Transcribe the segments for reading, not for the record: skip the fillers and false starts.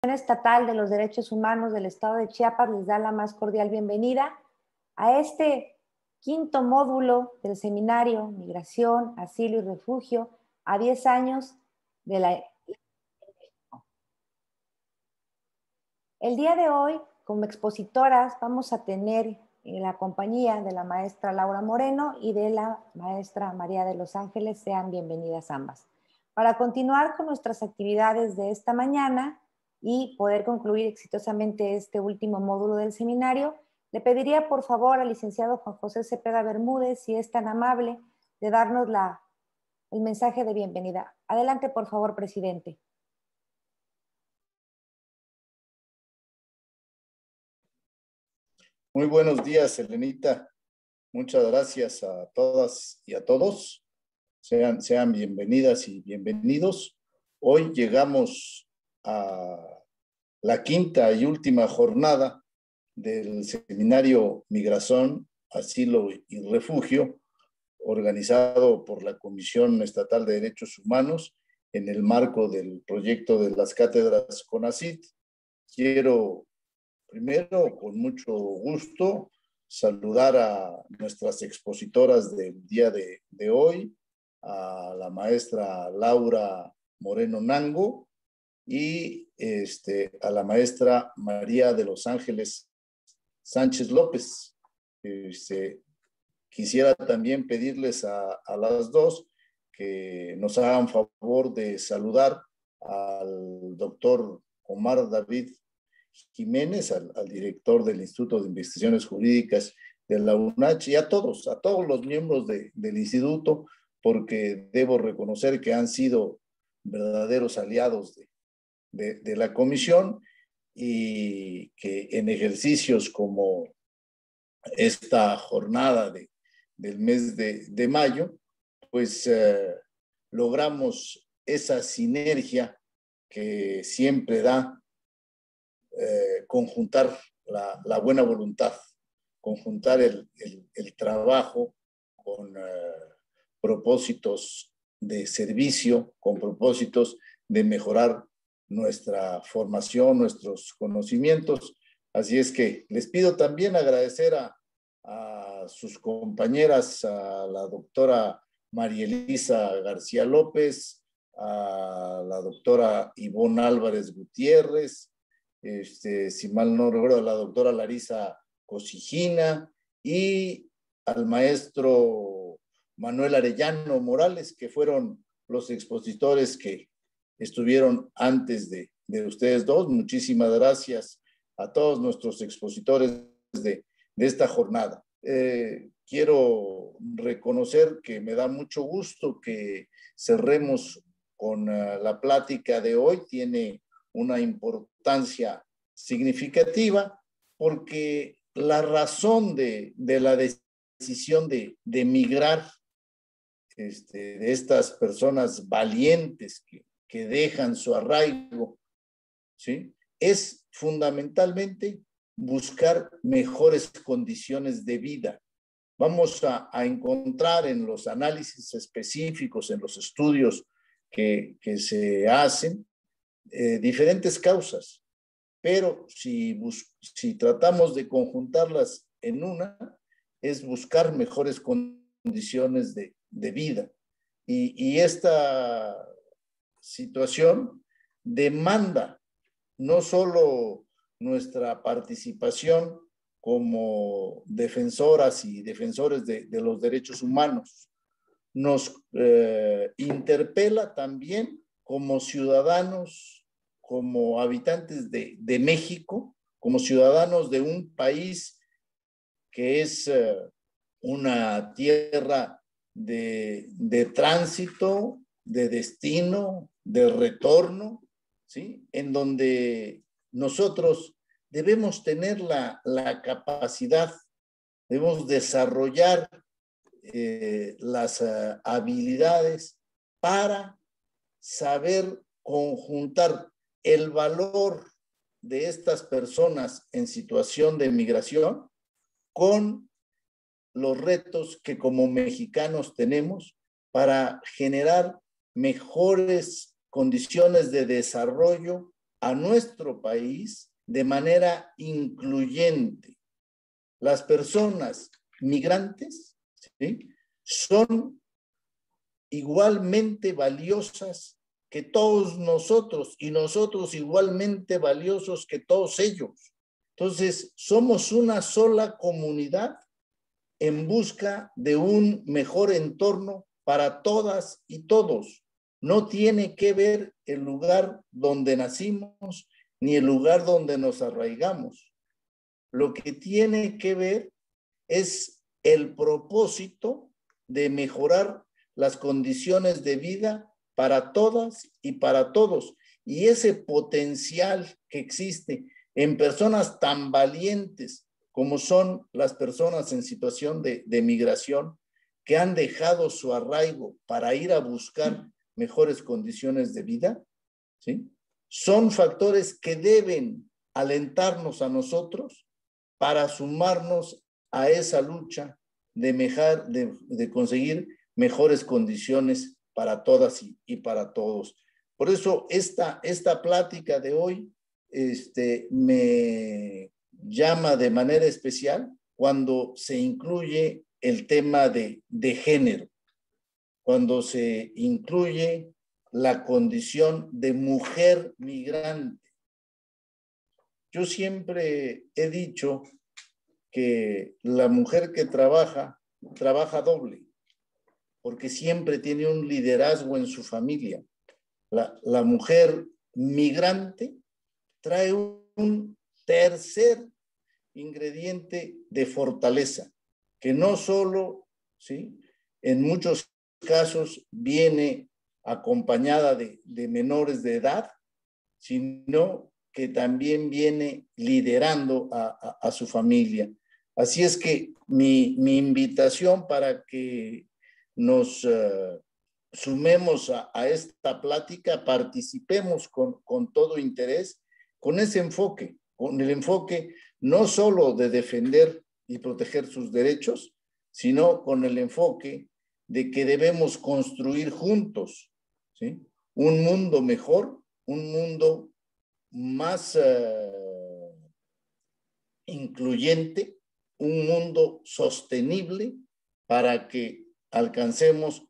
Estatal de los Derechos Humanos del Estado de Chiapas les da la más cordial bienvenida a este quinto módulo del seminario Migración, Asilo y Refugio a 10 años de la... El día de hoy, como expositoras, vamos a tener la compañía de la maestra Laura Moreno y de la maestra María de los Ángeles. Sean bienvenidas ambas. Para continuar con nuestras actividades de esta mañana y poder concluir exitosamente este último módulo del seminario, le pediría por favor al licenciado Juan José Cepeda Bermúdez, si es tan amable, de darnos el mensaje de bienvenida. Adelante, por favor, presidente. Muy buenos días, Elenita. Muchas gracias a todas y a todos. Sean bienvenidas y bienvenidos. Hoy llegamos a la quinta y última jornada del seminario Migración, Asilo y Refugio, organizado por la Comisión Estatal de Derechos Humanos en el marco del proyecto de las cátedras CONACYT. Quiero primero, con mucho gusto, saludar a nuestras expositoras del día de hoy, a la maestra Laura Moreno Nango y a la maestra María de los Ángeles Sánchez López. Quisiera también pedirles a las dos que nos hagan favor de saludar al doctor Omar David Jiménez, al director del Instituto de Investigaciones Jurídicas de la UNACH, y a todos los miembros del instituto, porque debo reconocer que han sido verdaderos aliados de la comisión y que en ejercicios como esta jornada del mes de mayo, pues logramos esa sinergia que siempre da conjuntar la buena voluntad, conjuntar el trabajo con propósitos de servicio, con propósitos de mejorar nuestra formación, nuestros conocimientos. Así es que les pido también agradecer a sus compañeras, a la doctora María Elisa García López, a la doctora Ivonne Álvarez Gutiérrez, si mal no recuerdo, a la doctora Larisa Cosigina y al maestro Manuel Arellano Morales, que fueron los expositores que estuvieron antes de ustedes dos. Muchísimas gracias a todos nuestros expositores de esta jornada. Quiero reconocer que me da mucho gusto que cerremos con la plática de hoy. Tiene una importancia significativa porque la razón de la decisión de migrar de estas personas valientes que dejan su arraigo, ¿sí?, es fundamentalmente buscar mejores condiciones de vida. Vamos a encontrar en los análisis específicos, en los estudios que se hacen, diferentes causas, pero si tratamos de conjuntarlas en una, es buscar mejores condiciones de vida. Y esta situación demanda no solo nuestra participación como defensoras y defensores de los derechos humanos, nos interpela también como ciudadanos, como habitantes de México, como ciudadanos de un país que es una tierra de tránsito, de destino, de retorno, ¿sí?, en donde nosotros debemos tener la capacidad, debemos desarrollar las habilidades para saber conjuntar el valor de estas personas en situación de migración con los retos que como mexicanos tenemos para generar mejores condiciones de desarrollo a nuestro país de manera incluyente. Las personas migrantes, ¿sí?, son igualmente valiosas que todos nosotros y nosotros igualmente valiosos que todos ellos. Entonces, somos una sola comunidad en busca de un mejor entorno para todas y todos. No tiene que ver el lugar donde nacimos ni el lugar donde nos arraigamos. Lo que tiene que ver es el propósito de mejorar las condiciones de vida para todas y para todos. Y ese potencial que existe en personas tan valientes como son las personas en situación de migración, que han dejado su arraigo para ir a buscar mejores condiciones de vida, ¿sí?, son factores que deben alentarnos a nosotros para sumarnos a esa lucha de conseguir mejores condiciones para todas y para todos. Por eso esta plática de hoy me llama de manera especial cuando se incluye el tema de género, cuando se incluye la condición de mujer migrante. Yo siempre he dicho que la mujer que trabaja doble, porque siempre tiene un liderazgo en su familia. La mujer migrante trae un tercer ingrediente de fortaleza, que no solo, ¿sí?, en muchos casos viene acompañada de menores de edad, sino que también viene liderando a su familia. Así es que mi invitación para que nos sumemos a esta plática, participemos con todo interés, con ese enfoque, con el enfoque no solo de defender y proteger sus derechos, sino con el enfoque de que debemos construir juntos, ¿sí?, un mundo mejor, un mundo más incluyente, un mundo sostenible para que alcancemos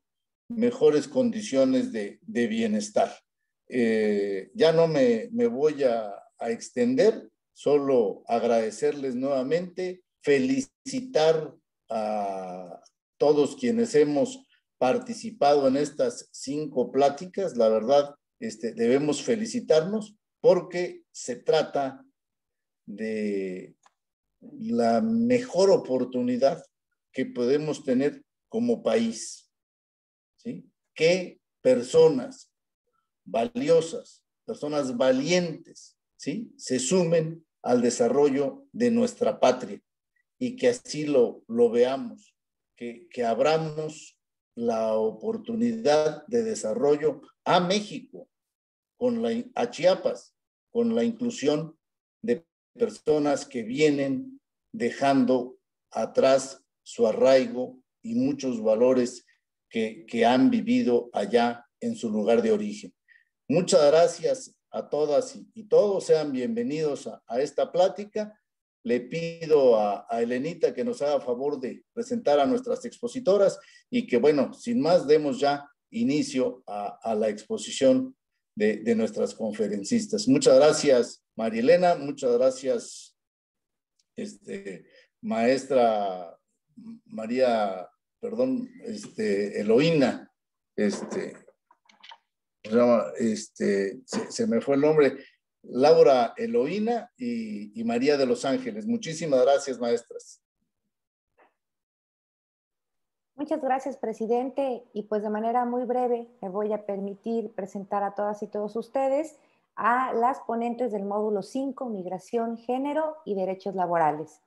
mejores condiciones de bienestar. Ya no me voy a extender, solo agradecerles nuevamente, felicitar a todos quienes hemos participado en estas 5 pláticas. La verdad, debemos felicitarnos porque se trata de la mejor oportunidad que podemos tener como país, ¿sí?, que personas valiosas, personas valientes, ¿sí?, se sumen al desarrollo de nuestra patria y que así lo veamos, que abramos la oportunidad de desarrollo a México, a Chiapas, con la inclusión de personas que vienen dejando atrás su arraigo y muchos valores que han vivido allá en su lugar de origen. Muchas gracias a todas y todos. Sean bienvenidos a esta plática. Le pido a Elenita que nos haga favor de presentar a nuestras expositoras y que, bueno, sin más, demos ya inicio a la exposición de nuestras conferencistas. Muchas gracias, María Elena. Muchas gracias, maestra María, perdón, Eloína, se me fue el nombre, Laura Eloína y María de los Ángeles. Muchísimas gracias, maestras. Muchas gracias, presidente. Y pues de manera muy breve me voy a permitir presentar a todas y todos ustedes a las ponentes del módulo 5, Migración, Género y Derechos Laborales.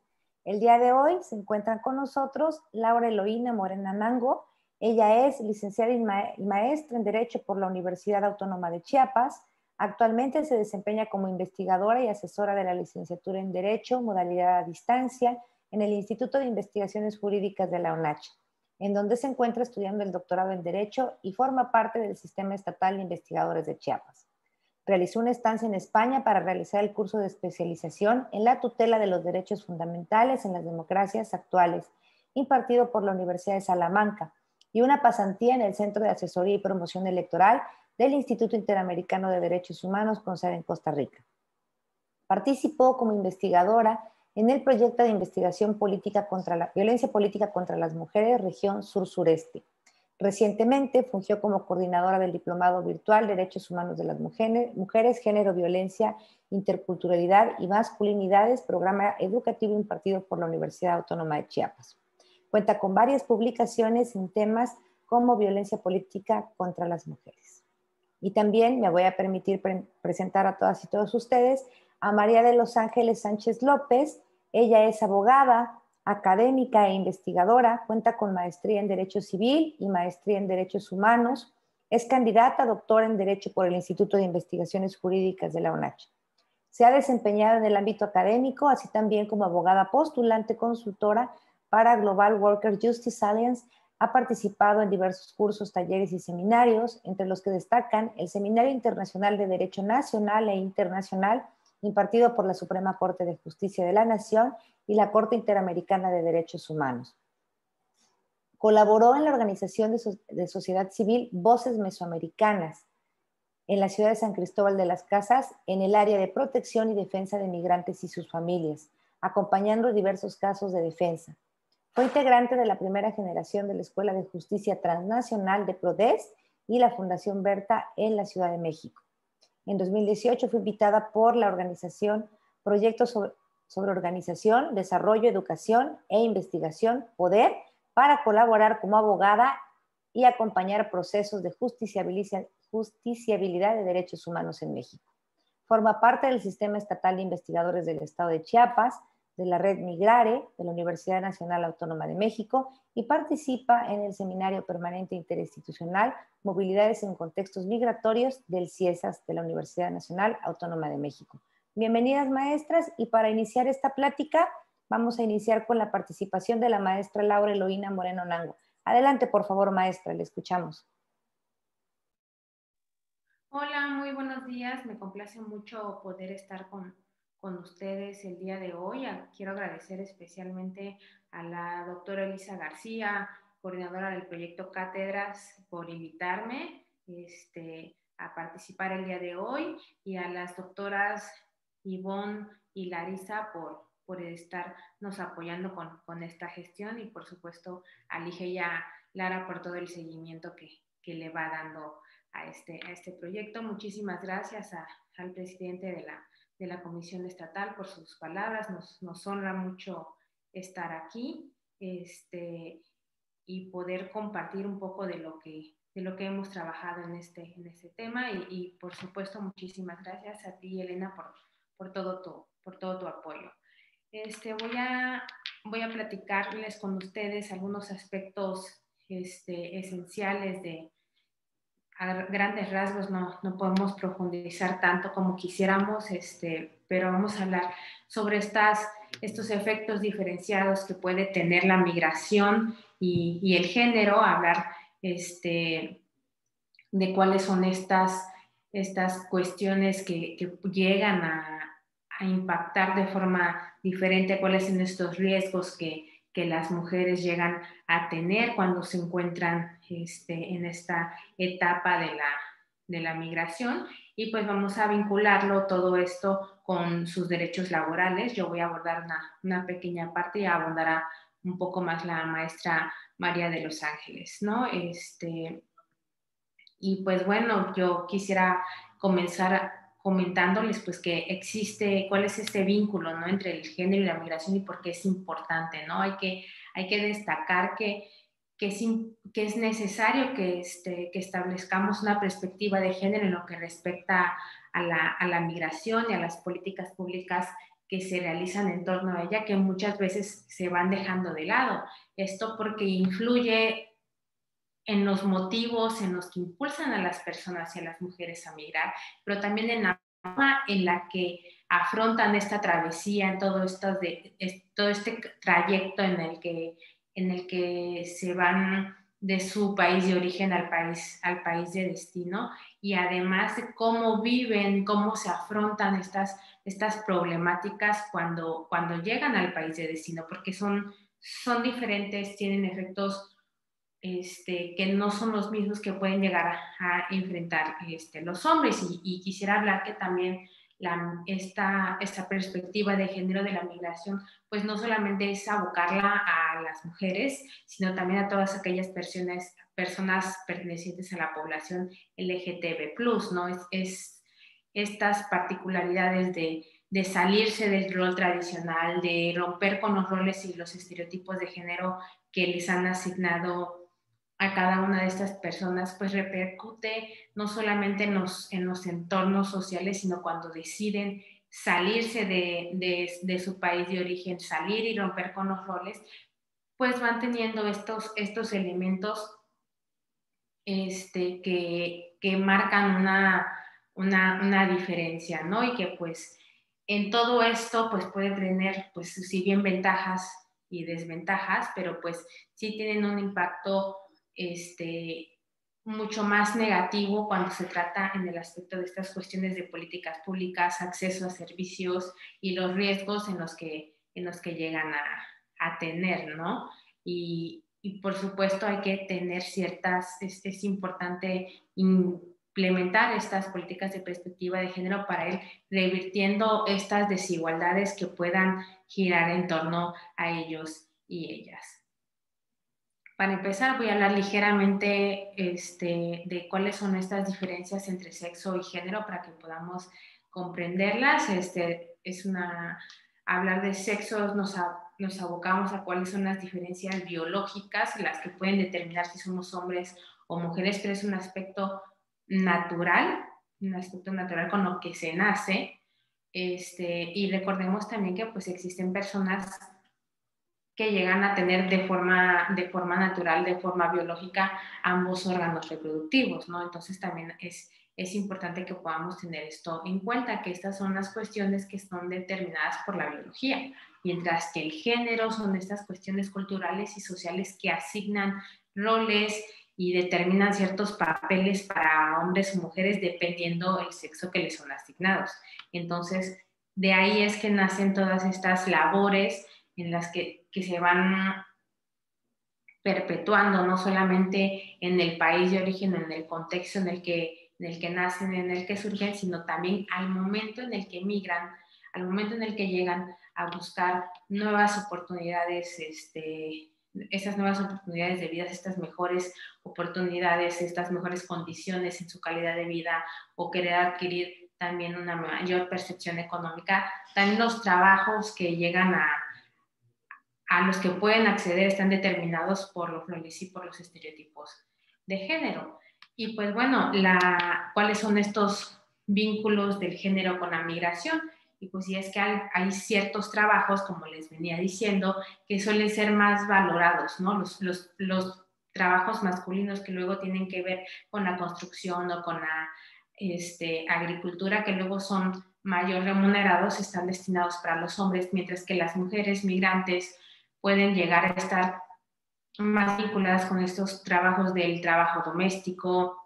El día de hoy se encuentran con nosotros Laura Eloína Morena Nango. Ella es licenciada y maestra en Derecho por la Universidad Autónoma de Chiapas. Actualmente se desempeña como investigadora y asesora de la licenciatura en Derecho, modalidad a distancia, en el Instituto de Investigaciones Jurídicas de la UNACH, en donde se encuentra estudiando el doctorado en Derecho y forma parte del Sistema Estatal de Investigadores de Chiapas. Realizó una estancia en España para realizar el curso de especialización en la tutela de los derechos fundamentales en las democracias actuales, impartido por la Universidad de Salamanca, y una pasantía en el Centro de Asesoría y Promoción Electoral del Instituto Interamericano de Derechos Humanos con sede en Costa Rica. Participó como investigadora en el proyecto de investigación política contra la violencia política contra las mujeres, región sur-sureste. Recientemente fungió como coordinadora del Diplomado Virtual Derechos Humanos de las Mujeres, Género, Violencia, Interculturalidad y Masculinidades, programa educativo impartido por la Universidad Autónoma de Chiapas. Cuenta con varias publicaciones en temas como violencia política contra las mujeres. Y también me voy a permitir presentar a todas y todos ustedes a María de los Ángeles Sánchez López. Ella es abogada, académica e investigadora, cuenta con maestría en Derecho Civil y maestría en Derechos Humanos. Es candidata a doctora en Derecho por el Instituto de Investigaciones Jurídicas de la UNACH. Se ha desempeñado en el ámbito académico, así también como abogada postulante consultora para Global Worker Justice Alliance. Ha participado en diversos cursos, talleres y seminarios, entre los que destacan el Seminario Internacional de Derecho Nacional e Internacional, impartido por la Suprema Corte de Justicia de la Nación y la Corte Interamericana de Derechos Humanos. Colaboró en la organización de sociedad civil Voces Mesoamericanas en la ciudad de San Cristóbal de las Casas, en el área de protección y defensa de migrantes y sus familias, acompañando diversos casos de defensa. Fue integrante de la primera generación de la Escuela de Justicia Transnacional de PRODES y la Fundación Berta en la Ciudad de México. En 2018 fue invitada por la organización Proyectos sobre Organización, Desarrollo, Educación e Investigación, PODER, para colaborar como abogada y acompañar procesos de justiciabilidad de derechos humanos en México. Forma parte del Sistema Estatal de Investigadores del Estado de Chiapas, de la Red Migrare, de la Universidad Nacional Autónoma de México, y participa en el Seminario Permanente Interinstitucional Movilidades en Contextos Migratorios del CIESAS de la Universidad Nacional Autónoma de México. Bienvenidas, maestras, y para iniciar esta plática vamos a iniciar con la participación de la maestra Laura Eloína Moreno Nango. Adelante, por favor, maestra, le escuchamos. Hola, muy buenos días. Me complace mucho poder estar con ustedes el día de hoy. Quiero agradecer especialmente a la doctora Elisa García, coordinadora del proyecto Cátedras, por invitarme a participar el día de hoy, y a las doctoras Ivonne y Larisa por estarnos apoyando con esta gestión, y por supuesto a Lige y a Lara por todo el seguimiento que le va dando a este proyecto. Muchísimas gracias al presidente de la Comisión Estatal por sus palabras. Nos honra mucho estar aquí y poder compartir un poco de lo que hemos trabajado en este tema, y por supuesto muchísimas gracias a ti, Elena, por todo tu apoyo. Voy a platicarles con ustedes algunos aspectos esenciales a grandes rasgos. No podemos profundizar tanto como quisiéramos, pero vamos a hablar sobre estos efectos diferenciados que puede tener la migración y el género, hablar de cuáles son estas cuestiones que llegan a impactar de forma diferente, cuáles son estos riesgos que las mujeres llegan a tener cuando se encuentran en esta etapa de la migración. Y pues vamos a vincularlo todo esto con sus derechos laborales. Yo voy a abordar una pequeña parte, y abundará un poco más la maestra María de los Ángeles, ¿no? Y pues bueno, yo quisiera comenzar comentándoles pues que existe, cuál es este vínculo, ¿no?, entre el género y la migración, y por qué es importante, ¿no? Hay que destacar que es necesario que establezcamos una perspectiva de género en lo que respecta a la migración y a las políticas públicas que se realizan en torno a ella, que muchas veces se van dejando de lado. Esto porque influye en los motivos en los que impulsan a las personas y a las mujeres a migrar, pero también en la forma en la que afrontan esta travesía, en todo este trayecto en el que se van de su país de origen al país de destino, y además de cómo viven, cómo se afrontan estas problemáticas cuando llegan al país de destino, porque son diferentes, tienen efectos que no son los mismos que pueden llegar a enfrentar los hombres. Y quisiera hablar que también esta perspectiva de género de la migración, pues no solamente es abocarla a las mujeres, sino también a todas aquellas personas pertenecientes a la población LGTB+, ¿no? Es estas particularidades de salirse del rol tradicional, de romper con los roles y los estereotipos de género que les han asignado a cada una de estas personas, pues repercute no solamente en los entornos sociales, sino cuando deciden salirse de su país de origen, salir y romper con los roles, pues van teniendo estos elementos que marcan una diferencia, ¿no? Y que pues en todo esto pues puede tener, pues si bien ventajas y desventajas, pero pues sí tienen un impacto mucho más negativo cuando se trata en el aspecto de estas cuestiones de políticas públicas, acceso a servicios y los riesgos en los que llegan a tener, ¿no? Y por supuesto hay que tener es importante implementar estas políticas de perspectiva de género para ir revirtiendo estas desigualdades que puedan girar en torno a ellos y ellas. Para empezar, voy a hablar ligeramente de cuáles son estas diferencias entre sexo y género para que podamos comprenderlas. Hablar de sexo nos abocamos a cuáles son las diferencias biológicas, las que pueden determinar si somos hombres o mujeres, pero es un aspecto natural con lo que se nace. Y recordemos también que pues existen personas que llegan a tener de forma natural, de forma biológica, ambos órganos reproductivos, ¿no? Entonces también es importante que podamos tener esto en cuenta, que estas son las cuestiones que son determinadas por la biología, mientras que el género son estas cuestiones culturales y sociales que asignan roles y determinan ciertos papeles para hombres o mujeres dependiendo del sexo que les son asignados. Entonces, de ahí es que nacen todas estas labores en las que se van perpetuando, no solamente en el país de origen, en el contexto en el que nacen, en el que surgen, sino también al momento en el que migran, al momento en el que llegan a buscar nuevas oportunidades, esas nuevas oportunidades de vida, estas mejores oportunidades, estas mejores condiciones en su calidad de vida, o querer adquirir también una mayor percepción económica. También los trabajos que llegan a los que pueden acceder están determinados por los roles y por los estereotipos de género. Y pues bueno, ¿cuáles son estos vínculos del género con la migración? Y pues sí, es que hay ciertos trabajos, como les venía diciendo, que suelen ser más valorados, ¿no? Los trabajos masculinos que luego tienen que ver con la construcción o con la agricultura, que luego son mayor remunerados, están destinados para los hombres, mientras que las mujeres migrantes pueden llegar a estar más vinculadas con estos trabajos del trabajo doméstico,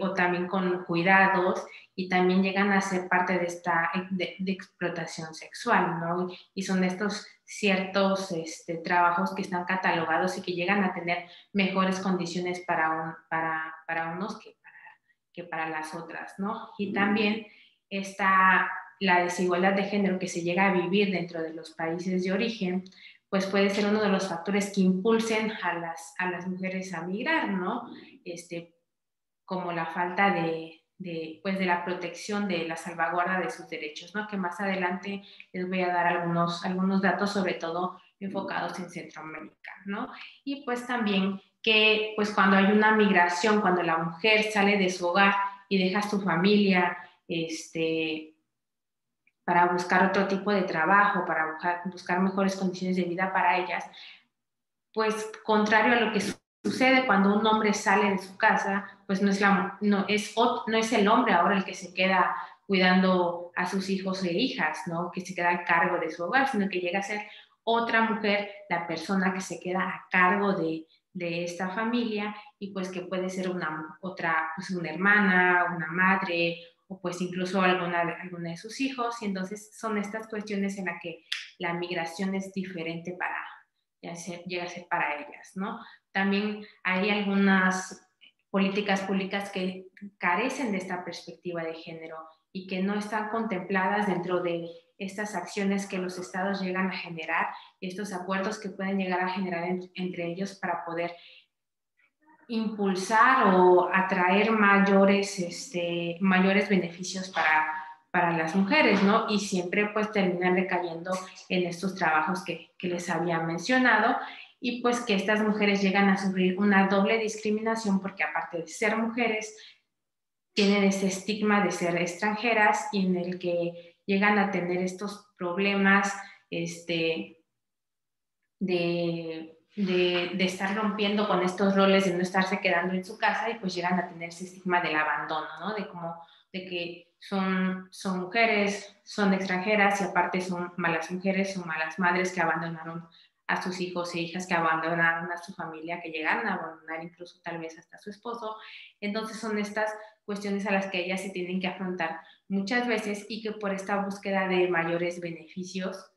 o también con cuidados, y también llegan a ser parte de esta de explotación sexual, ¿no? Y son estos ciertos trabajos que están catalogados y que llegan a tener mejores condiciones para unos que para las otras, ¿no? Y también está la desigualdad de género que se llega a vivir dentro de los países de origen, pues puede ser uno de los factores que impulsen a las mujeres a migrar, ¿no? Como la falta de la protección, de la salvaguarda de sus derechos, ¿no? Que más adelante les voy a dar algunos datos, sobre todo enfocados en Centroamérica, ¿no? Y pues también que pues cuando hay una migración, cuando la mujer sale de su hogar y deja a su familia, para buscar otro tipo de trabajo, para buscar mejores condiciones de vida para ellas, pues contrario a lo que sucede cuando un hombre sale de su casa, pues no es el hombre ahora el que se queda cuidando a sus hijos e hijas, ¿no? Que se queda a cargo de su hogar, sino que llega a ser otra mujer la persona que se queda a cargo de de esta familia y pues que puede ser pues una hermana, una madre o pues incluso alguna de sus hijos, y entonces son estas cuestiones en las que la migración es diferente llega a ser para ellas, ¿no? También hay algunas políticas públicas que carecen de esta perspectiva de género y que no están contempladas dentro de estas acciones que los estados llegan a generar, estos acuerdos que pueden llegar a generar entre ellos para poder impulsar o atraer mayores beneficios para las mujeres, ¿no? Y siempre pues terminan recayendo en estos trabajos que les había mencionado, y pues que estas mujeres llegan a sufrir una doble discriminación porque aparte de ser mujeres, tienen ese estigma de ser extranjeras y en el que llegan a tener estos problemas de estar rompiendo con estos roles, de no estarse quedando en su casa, y pues llegan a tener ese estigma del abandono, ¿no? De que son mujeres, son extranjeras y aparte son malas mujeres, son malas madres que abandonaron a sus hijos e hijas, que abandonaron a su familia, que llegaron a abandonar incluso tal vez hasta a su esposo. Entonces son estas cuestiones a las que ellas se tienen que afrontar muchas veces y que por esta búsqueda de mayores beneficios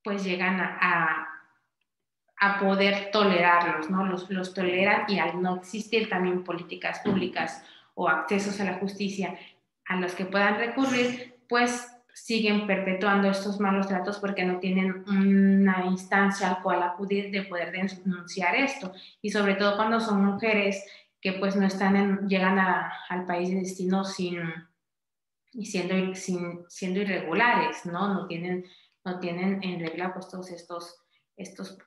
pues llegan a poder tolerarlos, ¿no? Los toleran, y al no existir también políticas públicas o accesos a la justicia a los que puedan recurrir, pues siguen perpetuando estos malos tratos porque no tienen una instancia al cual acudir de poder denunciar esto, y sobre todo cuando son mujeres que pues no están llegan al país de destino siendo irregulares, ¿no? No tienen en regla pues todos estos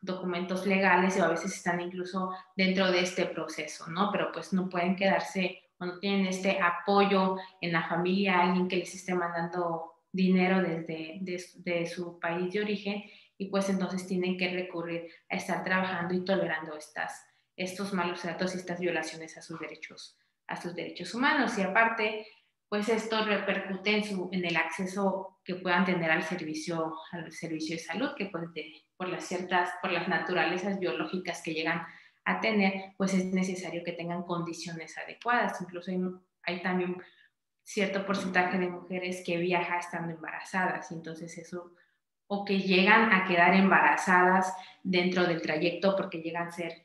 documentos legales, o a veces están incluso dentro de este proceso, ¿no? Pero pues no pueden quedarse, o no tienen este apoyo en la familia, alguien que les esté mandando dinero de su país de origen, y pues entonces tienen que recurrir a estar trabajando y tolerando estos malos tratos y estas violaciones a sus derechos humanos. Y aparte, pues esto repercute en el acceso que puedan tener al servicio de salud, que pues por las naturalezas biológicas que llegan a tener, pues es necesario que tengan condiciones adecuadas. Incluso hay también cierto porcentaje de mujeres que viaja estando embarazadas, y entonces eso, o que llegan a quedar embarazadas dentro del trayecto porque llegan a ser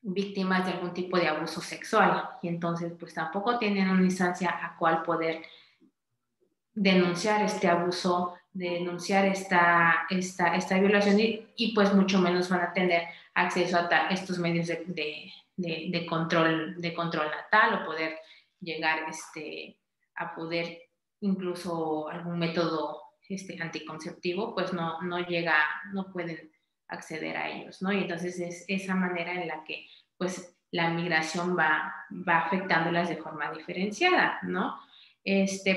víctimas de algún tipo de abuso sexual, y entonces pues tampoco tienen una instancia a cual poder denunciar este abuso, denunciar esta violación, y pues mucho menos van a tener acceso a estos medios de control natal, o poder llegar a poder incluso algún método anticonceptivo, pues no pueden acceder a ellos, ¿no? Y entonces es esa manera en la que pues la migración va afectándolas de forma diferenciada, ¿no?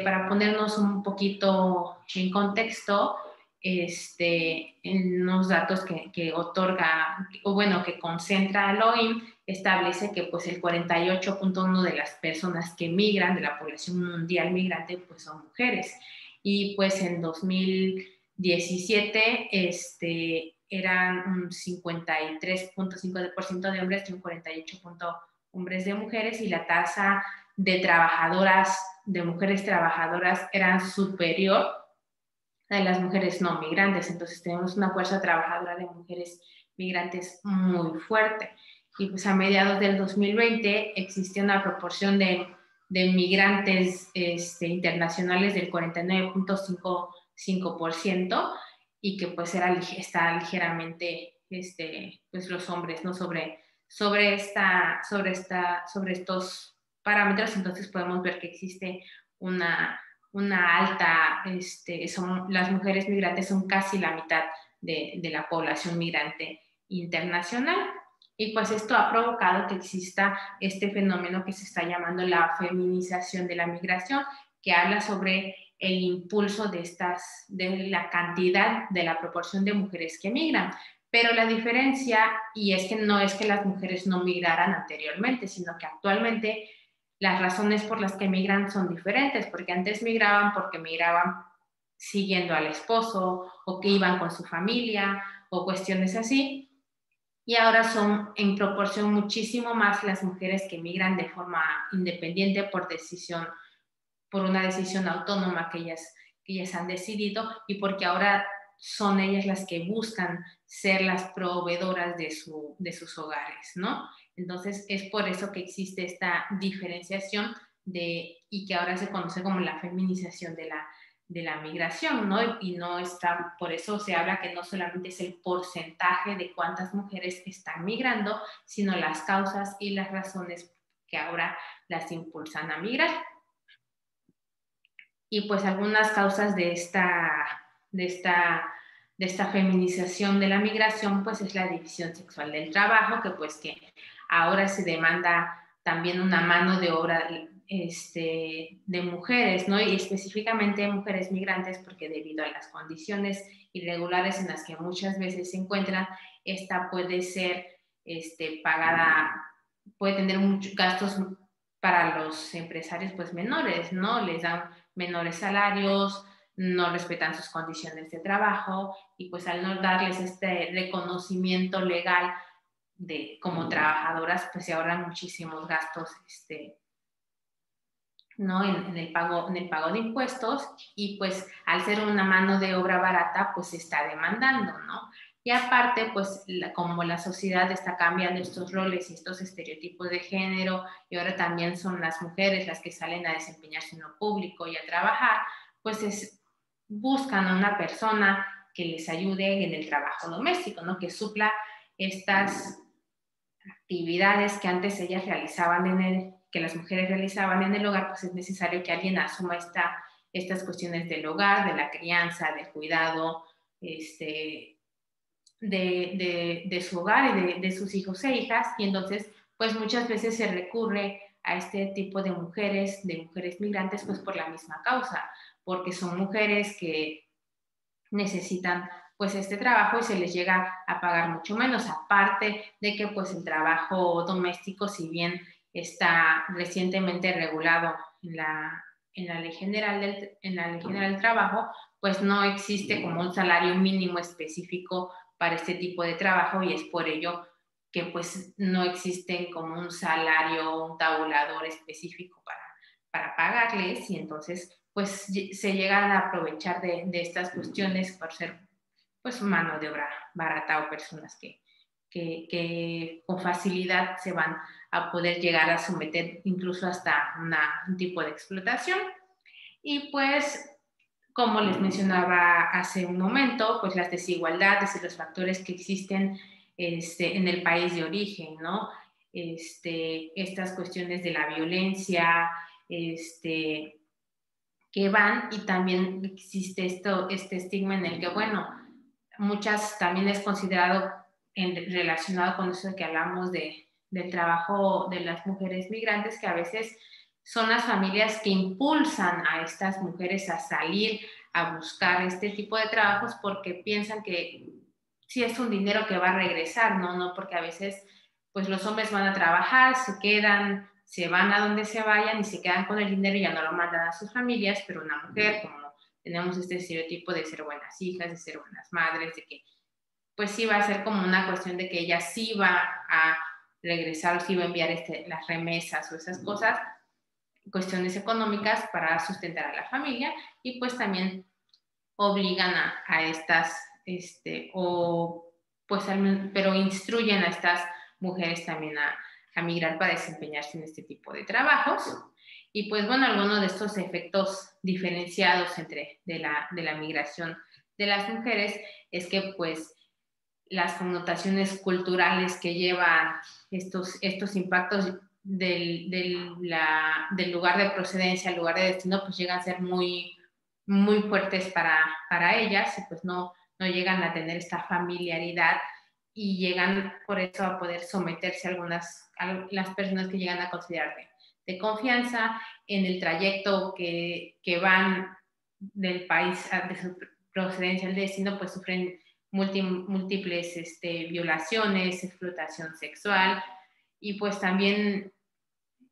Para ponernos un poquito en contexto, en unos datos que otorga, o bueno, que concentra la OIM, establece que pues el 48.1% de las personas que migran, de la población mundial migrante, pues son mujeres. Y pues en 2017 eran un 53.5% de hombres y un 48% hombres de mujeres, y la tasa de mujeres trabajadoras eran superior a las mujeres no migrantes. Entonces tenemos una fuerza trabajadora de mujeres migrantes muy fuerte. Y pues a mediados del 2020 existía una proporción de migrantes internacionales del 49.5%, y que pues está ligeramente pues los hombres, ¿no? sobre estos parámetros. Entonces podemos ver que existe una alta, las mujeres migrantes son casi la mitad de la población migrante internacional. Y pues esto ha provocado que exista este fenómeno que se está llamando la feminización de la migración, que habla sobre el impulso de la cantidad, de la proporción de mujeres que migran. Pero la diferencia, y es que no es que las mujeres no migraran anteriormente, sino que actualmente las razones por las que migran son diferentes, porque antes migraban porque migraban siguiendo al esposo, o que iban con su familia, o cuestiones así. Y ahora son en proporción muchísimo más las mujeres que migran de forma independiente por una decisión autónoma que ellas han decidido, y porque ahora son ellas las que buscan ser las proveedoras de sus hogares, ¿no? Entonces es por eso que existe esta diferenciación y que ahora se conoce como la feminización de la migración, ¿no? Y no está, por eso se habla que no solamente es el porcentaje de cuántas mujeres están migrando, sino las causas y las razones que ahora las impulsan a migrar. Y pues algunas causas de esta feminización de la migración, pues es la división sexual del trabajo, que ahora se demanda también una mano de obra de mujeres, ¿no? Y específicamente mujeres migrantes, porque debido a las condiciones irregulares en las que muchas veces se encuentran, esta puede ser pagada, puede tener muchos gastos para los empresarios pues menores, ¿no? Les dan menores salarios, no respetan sus condiciones de trabajo, y pues al no darles este reconocimiento legal como trabajadoras, pues se ahorran muchísimos gastos, ¿no? en el pago de impuestos, y pues al ser una mano de obra barata, pues se está demandando, ¿no? Y aparte, pues como la sociedad está cambiando estos roles y estos estereotipos de género, y ahora también son las mujeres las que salen a desempeñarse en lo público y a trabajar, pues buscan a una persona que les ayude en el trabajo doméstico, ¿no? Que supla estas actividades que antes ellas realizaban que las mujeres realizaban en el hogar. Pues es necesario que alguien asuma estas cuestiones del hogar, de la crianza, del cuidado, de su hogar y de sus hijos e hijas. Y entonces, pues muchas veces se recurre a este tipo de mujeres migrantes, pues por la misma causa, porque son mujeres que necesitan pues este trabajo y se les llega a pagar mucho menos, aparte de que pues el trabajo doméstico, si bien está recientemente regulado en la Ley General del Trabajo, pues no existe como un salario mínimo específico para este tipo de trabajo, y es por ello que pues no existen como un salario, un tabulador específico para pagarles, y entonces pues se llegan a aprovechar de estas cuestiones por ser pues mano de obra barata, o personas que con facilidad se van a poder llegar a someter incluso hasta un tipo de explotación. Y pues, como les mencionaba hace un momento, pues las desigualdades y los factores que existen en el país de origen, ¿no? Estas cuestiones de la violencia, que van, y también existe este estigma en el que, bueno, muchas también es considerado relacionado con eso que hablamos del trabajo de las mujeres migrantes, que a veces son las familias que impulsan a estas mujeres a salir a buscar este tipo de trabajos, porque piensan que sí es un dinero que va a regresar, no porque a veces pues los hombres van a trabajar, se van a donde se vayan y se quedan con el dinero y ya no lo mandan a sus familias, pero una mujer, como tenemos este estereotipo de ser buenas hijas, de ser buenas madres, de que pues sí va a ser como una cuestión de que ella sí va a regresar, o sí va a enviar las remesas o esas cosas, cuestiones económicas para sustentar a la familia, y pues también obligan a estas, pero instruyen a estas mujeres también a migrar para desempeñarse en este tipo de trabajos. Y pues bueno, algunos de estos efectos diferenciados de la migración de las mujeres es que pues las connotaciones culturales que llevan estos impactos del lugar de procedencia al lugar de destino, pues llegan a ser muy, muy fuertes para ellas, y pues no llegan a tener esta familiaridad, y llegan por eso a poder someterse a las personas que llegan a considerar de confianza en el trayecto que van del país de su procedencia al destino, pues sufren múltiples violaciones, explotación sexual, y pues también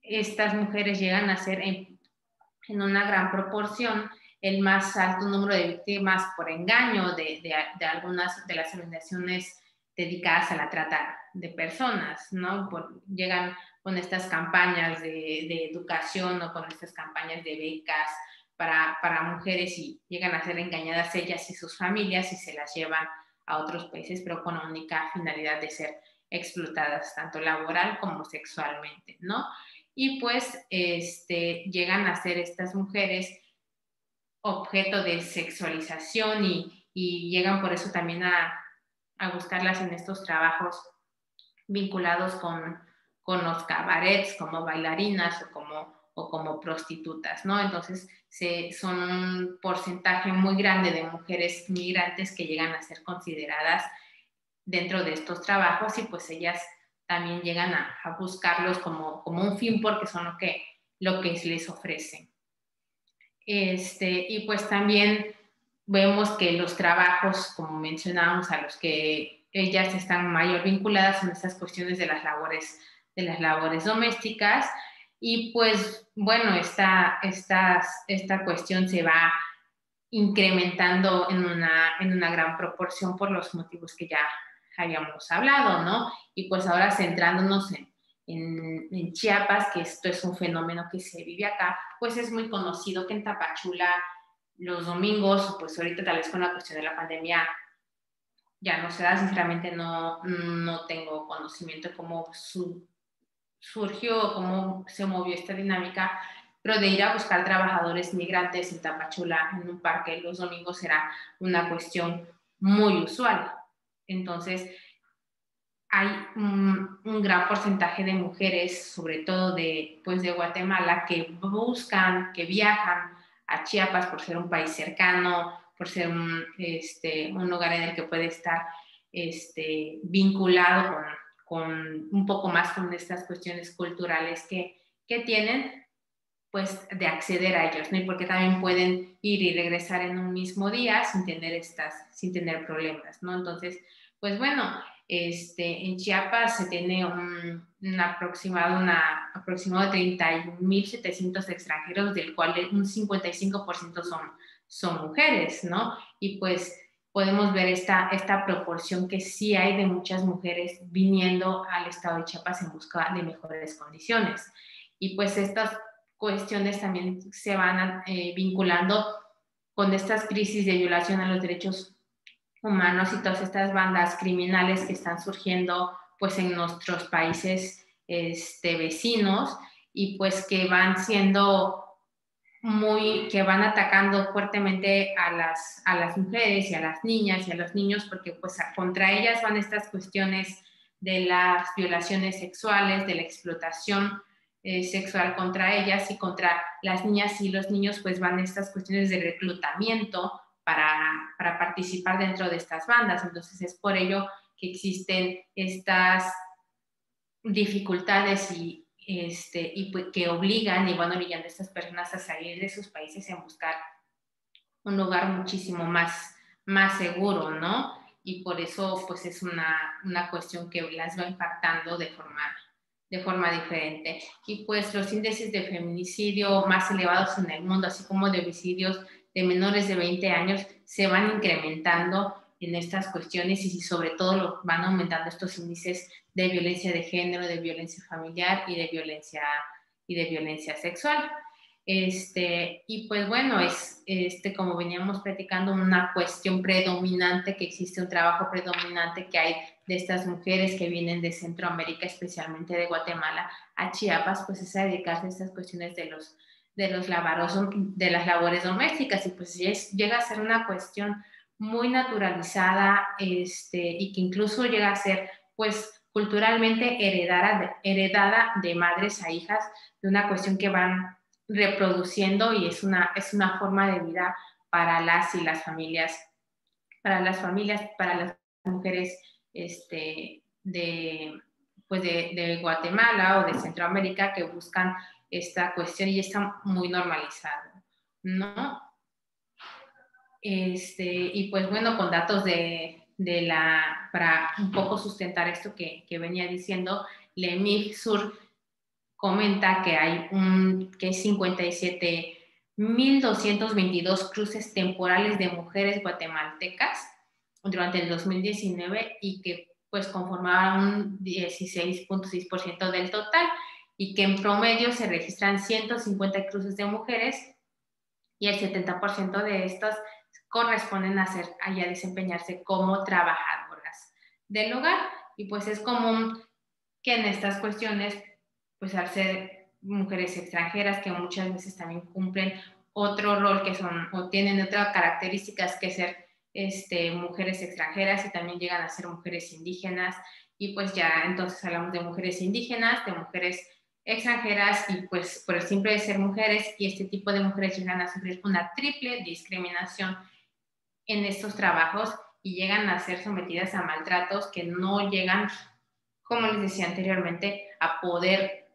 estas mujeres llegan a ser en una gran proporción el más alto número de víctimas por engaño de algunas de las organizaciones dedicadas a la trata de personas, ¿no? Llegan con estas campañas de educación o con estas campañas de becas para mujeres y llegan a ser engañadas ellas y sus familias y se las llevan a otros países, pero con la única finalidad de ser explotadas tanto laboral como sexualmente, ¿no? Y pues llegan a ser estas mujeres objeto de sexualización y llegan por eso también a buscarlas en estos trabajos vinculados con los cabarets como bailarinas o como prostitutas, ¿no? Entonces son un porcentaje muy grande de mujeres migrantes que llegan a ser consideradas dentro de estos trabajos y pues ellas también llegan a buscarlos como un fin porque son lo que les ofrecen. Y pues también vemos que los trabajos, como mencionábamos, a los que ellas están mayor vinculadas son esas cuestiones de las labores domésticas y pues bueno, esta cuestión se va incrementando en una gran proporción por los motivos que ya habíamos hablado, ¿no? Y pues ahora centrándonos en Chiapas, que esto es un fenómeno que se vive acá, pues es muy conocido que en Tapachula los domingos, pues ahorita tal vez con la cuestión de la pandemia ya no se da, sinceramente no tengo conocimiento de cómo surgió, cómo se movió esta dinámica, pero de ir a buscar trabajadores migrantes en Tapachula en un parque los domingos era una cuestión muy usual. Entonces, hay un gran porcentaje de mujeres, sobre todo de Guatemala, que viajan a Chiapas por ser un país cercano, por ser un lugar en el que puede estar vinculado con un poco más con estas cuestiones culturales que tienen, pues de acceder a ellos, ¿no? Y porque también pueden ir y regresar en un mismo día sin tener problemas, ¿no? Entonces, pues bueno, en Chiapas se tiene un aproximado de 31.700 extranjeros, del cual un 55% son mujeres, ¿no? Y pues podemos ver esta proporción que sí hay de muchas mujeres viniendo al estado de Chiapas en busca de mejores condiciones. Y pues estas cuestiones también se van vinculando con estas crisis de violación a los derechos humanos y todas estas bandas criminales que están surgiendo pues en nuestros países vecinos y pues que van siendo que van atacando fuertemente a las mujeres y a las niñas y a los niños porque pues contra ellas van estas cuestiones de las violaciones sexuales, de la explotación sexual contra ellas y contra las niñas y los niños pues van estas cuestiones de reclutamiento para participar dentro de estas bandas. Entonces es por ello que existen estas dificultades y pues, que obligan y van orillando a estas personas a salir de sus países en buscar un lugar muchísimo más seguro, ¿no? Y por eso pues es una cuestión que las va impactando de forma diferente. Y pues los índices de feminicidio más elevados en el mundo, así como de homicidios de menores de 20 años, se van incrementando en estas cuestiones y sobre todo van aumentando estos índices de violencia de género, de violencia familiar y de violencia sexual. Y pues bueno, es como veníamos platicando, una cuestión predominante, que existe un trabajo predominante que hay de estas mujeres que vienen de Centroamérica, especialmente de Guatemala a Chiapas, pues es a dedicarse a estas cuestiones de las labores domésticas y pues llega a ser una cuestión muy naturalizada y que incluso llega a ser pues culturalmente heredada de madres a hijas, de una cuestión que van reproduciendo y es una forma de vida para las familias, para las mujeres de Guatemala o de Centroamérica que buscan esta cuestión y está muy normalizado, ¿no? Y pues bueno, con datos para un poco sustentar esto que venía diciendo, LEMIG Sur comenta que hay 57 1,222 cruces temporales de mujeres guatemaltecas durante el 2019 y que pues conformaban un 16.6% del total, y que en promedio se registran 150 cruces de mujeres y el 70% de estos corresponden a desempeñarse como trabajadoras del hogar. Y pues es común que en estas cuestiones, pues al ser mujeres extranjeras que muchas veces también cumplen otro rol que son o tienen otras características que ser mujeres extranjeras, y también llegan a ser mujeres indígenas, y pues ya entonces hablamos de mujeres indígenas, de mujeres extranjeras, y pues por el simple de ser mujeres, y este tipo de mujeres llegan a sufrir una triple discriminación en estos trabajos y llegan a ser sometidas a maltratos que no llegan, como les decía anteriormente, a poder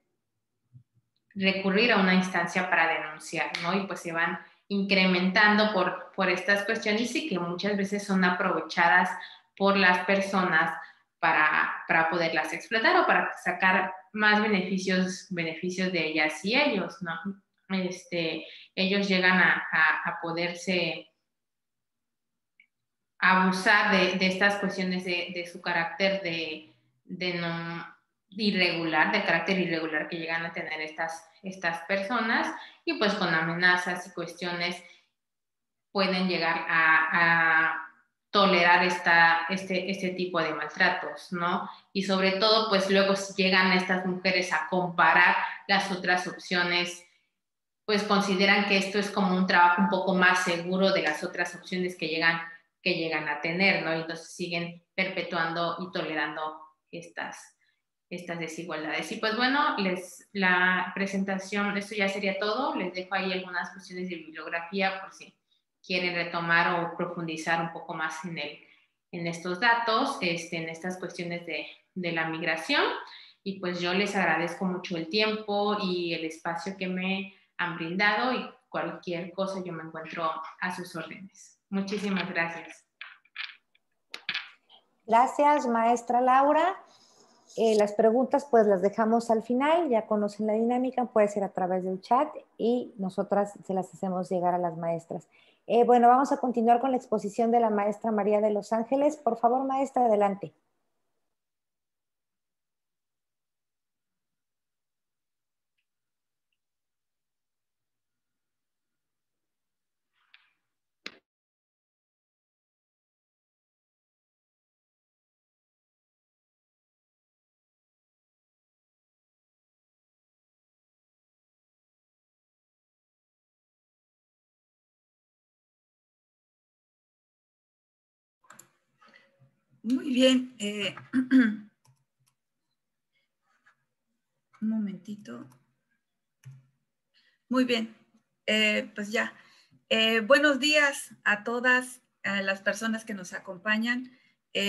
recurrir a una instancia para denunciar, ¿no? Y pues se van incrementando por estas cuestiones, y que muchas veces son aprovechadas por las personas para poderlas explotar o para sacar más beneficios de ellas y ellos, ¿no? Ellos llegan a poderse abusar de estas cuestiones de su carácter de carácter irregular que llegan a tener estas personas, y pues con amenazas y cuestiones pueden llegar a tolerar este tipo de maltratos, ¿no? Y sobre todo, pues luego si llegan estas mujeres a comparar las otras opciones, pues consideran que esto es como un trabajo un poco más seguro de las otras opciones que llegan a tener, ¿no? Y entonces siguen perpetuando y tolerando estas desigualdades. Y pues bueno, la presentación, esto ya sería todo. Les dejo ahí algunas cuestiones de bibliografía por si quieren retomar o profundizar un poco más en estos datos, en estas cuestiones de la migración. Y pues yo les agradezco mucho el tiempo y el espacio que me han brindado, y cualquier cosa yo me encuentro a sus órdenes. Muchísimas gracias. Gracias, maestra Laura. Las preguntas pues las dejamos al final, ya conocen la dinámica, puede ser a través del chat y nosotras se las hacemos llegar a las maestras. Bueno, vamos a continuar con la exposición de la maestra María de los Ángeles. Por favor, maestra, adelante. Muy bien. Un momentito. Muy bien. Pues ya. Buenos días a todas a las personas que nos acompañan.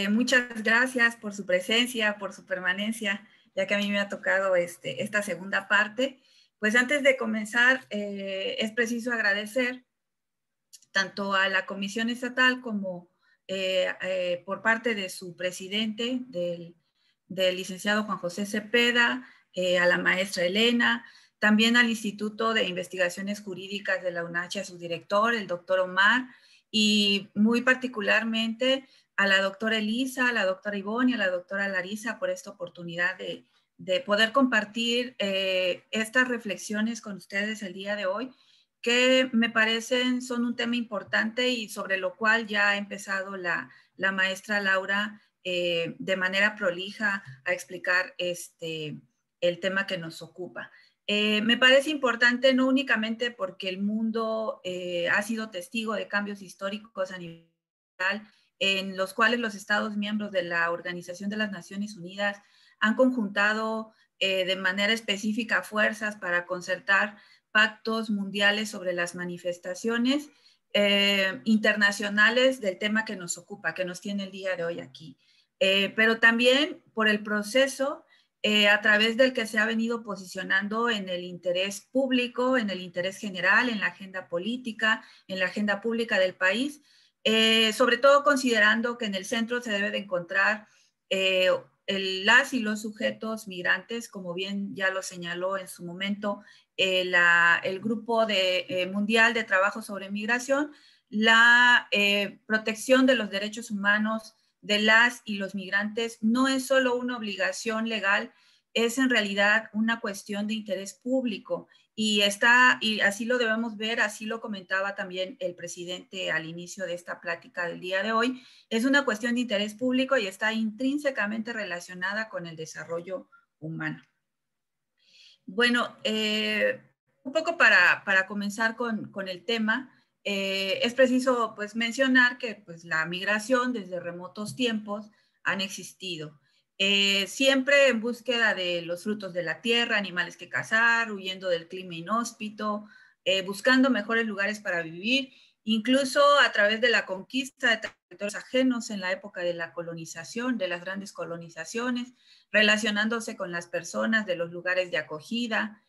Muchas gracias por su presencia, por su permanencia, ya que a mí me ha tocado esta segunda parte. Pues antes de comenzar, es preciso agradecer tanto a la Comisión Estatal como por parte de su presidente, del licenciado Juan José Cepeda, a la maestra Elena, también al Instituto de Investigaciones Jurídicas de la UNACHI, a su director, el doctor Omar, y muy particularmente a la doctora Elisa, a la doctora Ivonne y a la doctora Larisa por esta oportunidad de poder compartir estas reflexiones con ustedes el día de hoy, que me parecen son un tema importante y sobre lo cual ya ha empezado la maestra Laura de manera prolija a explicar el tema que nos ocupa. Me parece importante no únicamente porque el mundo ha sido testigo de cambios históricos a nivel mundial, en los cuales los Estados miembros de la Organización de las Naciones Unidas han conjuntado de manera específica fuerzas para concertar pactos mundiales sobre las manifestaciones internacionales del tema que nos ocupa, que nos tiene el día de hoy aquí. Pero también por el proceso a través del que se ha venido posicionando en el interés público, en el interés general, en la agenda política, en la agenda pública del país, sobre todo considerando que en el centro se debe de encontrar las y los sujetos migrantes, como bien ya lo señaló en su momento el Grupo Mundial de Trabajo sobre Migración, la protección de los derechos humanos de las y los migrantes no es solo una obligación legal, es en realidad una cuestión de interés público y así lo debemos ver, así lo comentaba también el presidente al inicio de esta plática del día de hoy. Es una cuestión de interés público y está intrínsecamente relacionada con el desarrollo humano. Bueno, un poco para comenzar con el tema, es preciso pues mencionar que pues la migración desde remotos tiempos han existido. Siempre en búsqueda de los frutos de la tierra, animales que cazar, huyendo del clima inhóspito, buscando mejores lugares para vivir, incluso a través de la conquista de territorios ajenos en la época de la colonización, de las grandes colonizaciones, relacionándose con las personas de los lugares de acogida,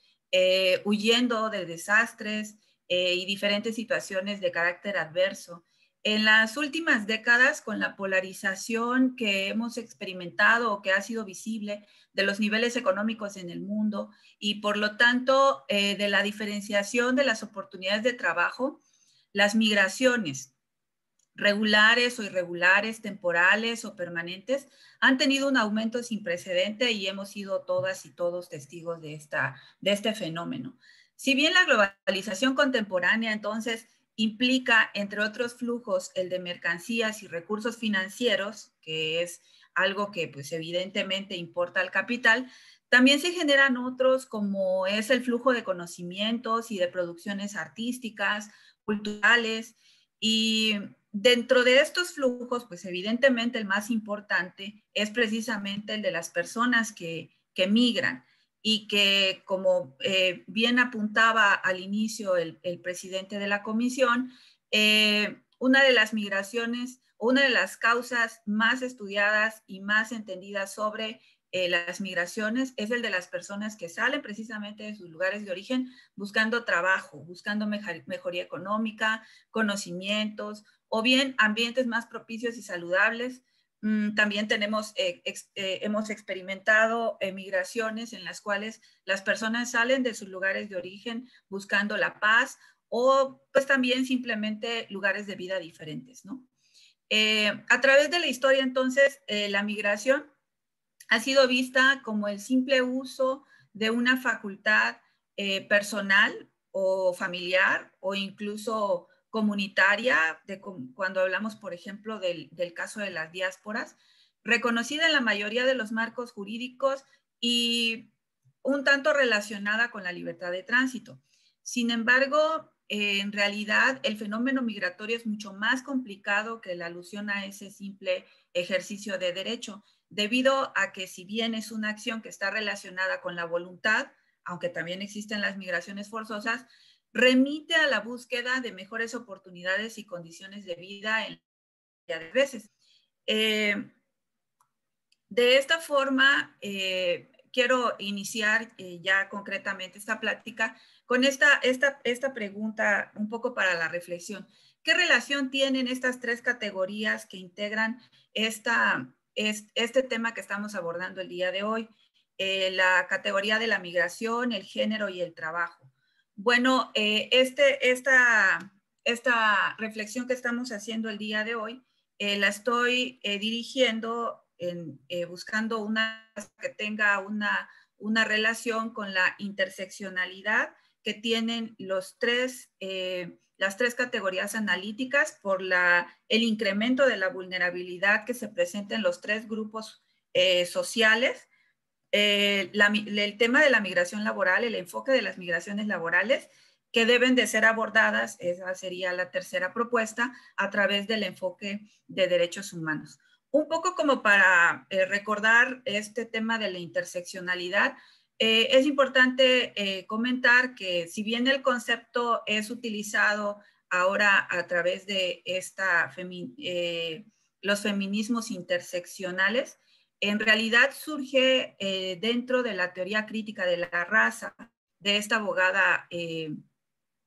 huyendo de desastres y diferentes situaciones de carácter adverso. En las últimas décadas, con la polarización que hemos experimentado o que ha sido visible de los niveles económicos en el mundo y por lo tanto de la diferenciación de las oportunidades de trabajo, las migraciones regulares o irregulares, temporales o permanentes, han tenido un aumento sin precedente y hemos sido todas y todos testigos de este fenómeno. Si bien la globalización contemporánea entonces implica, entre otros flujos, el de mercancías y recursos financieros, que es algo que pues evidentemente importa al capital, también se generan otros como es el flujo de conocimientos y de producciones artísticas, culturales, y dentro de estos flujos, pues evidentemente el más importante es precisamente el de las personas que migran y que, como bien apuntaba al inicio el presidente de la comisión, una de las migraciones, una de las causas más estudiadas y más entendidas sobre las migraciones es el de las personas que salen precisamente de sus lugares de origen buscando trabajo, buscando mejoría económica, conocimientos o bien ambientes más propicios y saludables. También hemos experimentado migraciones en las cuales las personas salen de sus lugares de origen buscando la paz o pues también simplemente lugares de vida diferentes, ¿no? A través de la historia entonces la migración ha sido vista como el simple uso de una facultad personal o familiar o incluso comunitaria, cuando hablamos, por ejemplo, del caso de las diásporas, reconocida en la mayoría de los marcos jurídicos y un tanto relacionada con la libertad de tránsito. Sin embargo, en realidad el fenómeno migratorio es mucho más complicado que la alusión a ese simple ejercicio de derecho, debido a que si bien es una acción que está relacionada con la voluntad, aunque también existen las migraciones forzosas, remite a la búsqueda de mejores oportunidades y condiciones de vida en la mayoría de veces. De esta forma, quiero iniciar ya concretamente esta plática con esta pregunta un poco para la reflexión. ¿Qué relación tienen estas tres categorías que integran este tema que estamos abordando el día de hoy? La categoría de la migración, el género y el trabajo. Bueno, esta reflexión que estamos haciendo el día de hoy la estoy dirigiendo buscando una que tenga una relación con la interseccionalidad que tienen las tres categorías analíticas por el incremento de la vulnerabilidad que se presenta en los tres grupos sociales. El tema de la migración laboral, el enfoque de las migraciones laborales que deben de ser abordadas, esa sería la tercera propuesta, a través del enfoque de derechos humanos. Un poco como para recordar este tema de la interseccionalidad, es importante comentar que si bien el concepto es utilizado ahora a través de los feminismos interseccionales, en realidad surge dentro de la teoría crítica de la raza de esta abogada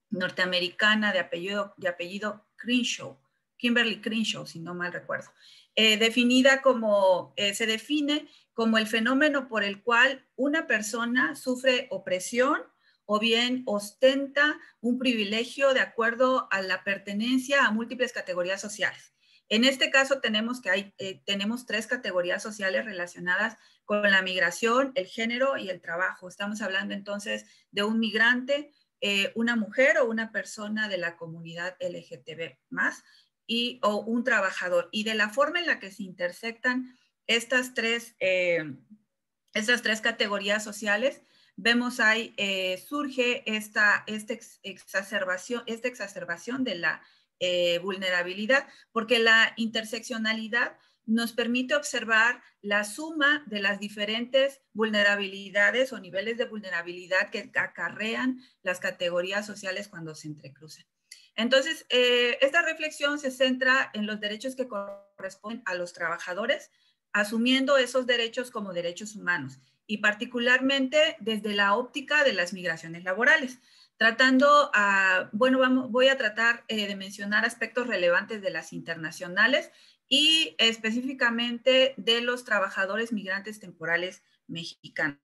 norteamericana de apellido Crenshaw, Kimberly Crenshaw, si no mal recuerdo. definida como, se define como el fenómeno por el cual una persona sufre opresión o bien ostenta un privilegio de acuerdo a la pertenencia a múltiples categorías sociales. En este caso tenemos tenemos 3 categorías sociales relacionadas con la migración, el género y el trabajo. Estamos hablando entonces de un migrante, una mujer o una persona de la comunidad LGTB+, o un trabajador. Y de la forma en la que se intersectan estas tres categorías sociales, vemos ahí surge esta exacerbación de la vulnerabilidad, porque la interseccionalidad nos permite observar la suma de las diferentes vulnerabilidades o niveles de vulnerabilidad que acarrean las categorías sociales cuando se entrecruzan. Entonces, esta reflexión se centra en los derechos que corresponden a los trabajadores, asumiendo esos derechos como derechos humanos, y particularmente desde la óptica de las migraciones laborales. Voy a tratar de mencionar aspectos relevantes de las internacionales y específicamente de los trabajadores migrantes temporales mexicanos.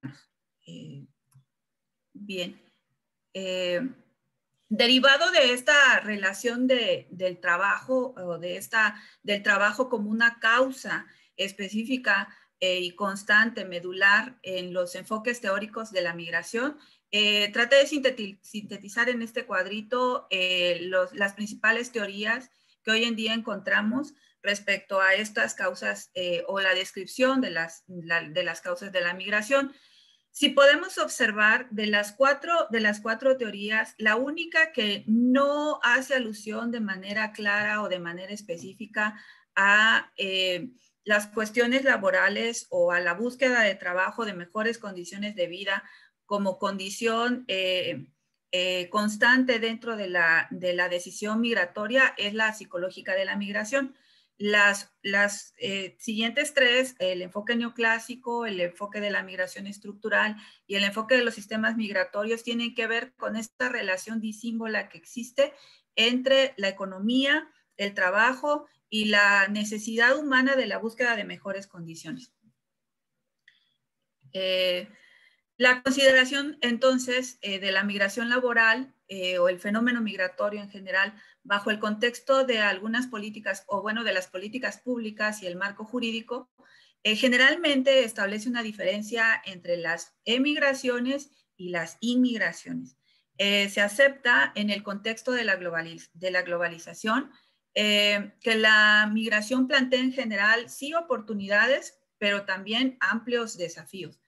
Derivado de esta relación del trabajo, o del trabajo como una causa específica y constante, medular en los enfoques teóricos de la migración, traté de sintetizar en este cuadrito las principales teorías que hoy en día encontramos respecto a estas causas o la descripción de las causas de la migración. Si podemos observar de las cuatro teorías, la única que no hace alusión de manera clara o de manera específica a las cuestiones laborales o a la búsqueda de trabajo, de mejores condiciones de vida como condición constante dentro de la decisión migratoria, es la psicológica de la migración. Las siguientes 3, el enfoque neoclásico, el enfoque de la migración estructural y el enfoque de los sistemas migratorios, tienen que ver con esta relación disímbola que existe entre la economía, el trabajo y la necesidad humana de la búsqueda de mejores condiciones. La consideración entonces de la migración laboral o el fenómeno migratorio en general bajo el contexto de algunas políticas, o bueno, de las políticas públicas y el marco jurídico, generalmente establece una diferencia entre las emigraciones y las inmigraciones. Se acepta en el contexto de la globalización que la migración plantea en general sí oportunidades, pero también amplios desafíos.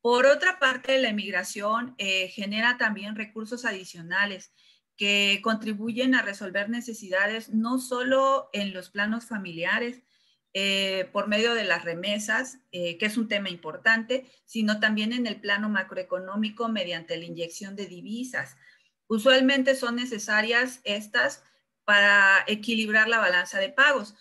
Por otra parte, la emigración genera también recursos adicionales que contribuyen a resolver necesidades no solo en los planos familiares, por medio de las remesas, que es un tema importante, sino también en el plano macroeconómico mediante la inyección de divisas. Usualmente son necesarias estas para equilibrar la balanza de pagos.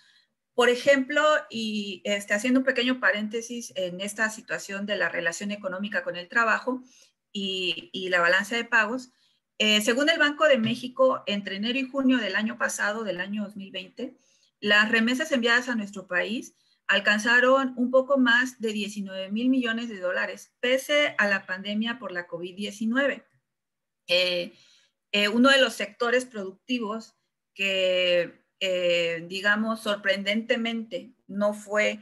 Por ejemplo, y haciendo un pequeño paréntesis en esta situación de la relación económica con el trabajo y la balanza de pagos, según el Banco de México, entre enero y junio del año pasado, del año 2020, las remesas enviadas a nuestro país alcanzaron un poco más de 19,000 millones de dólares, pese a la pandemia por la COVID-19. Uno de los sectores productivos que digamos, sorprendentemente no fue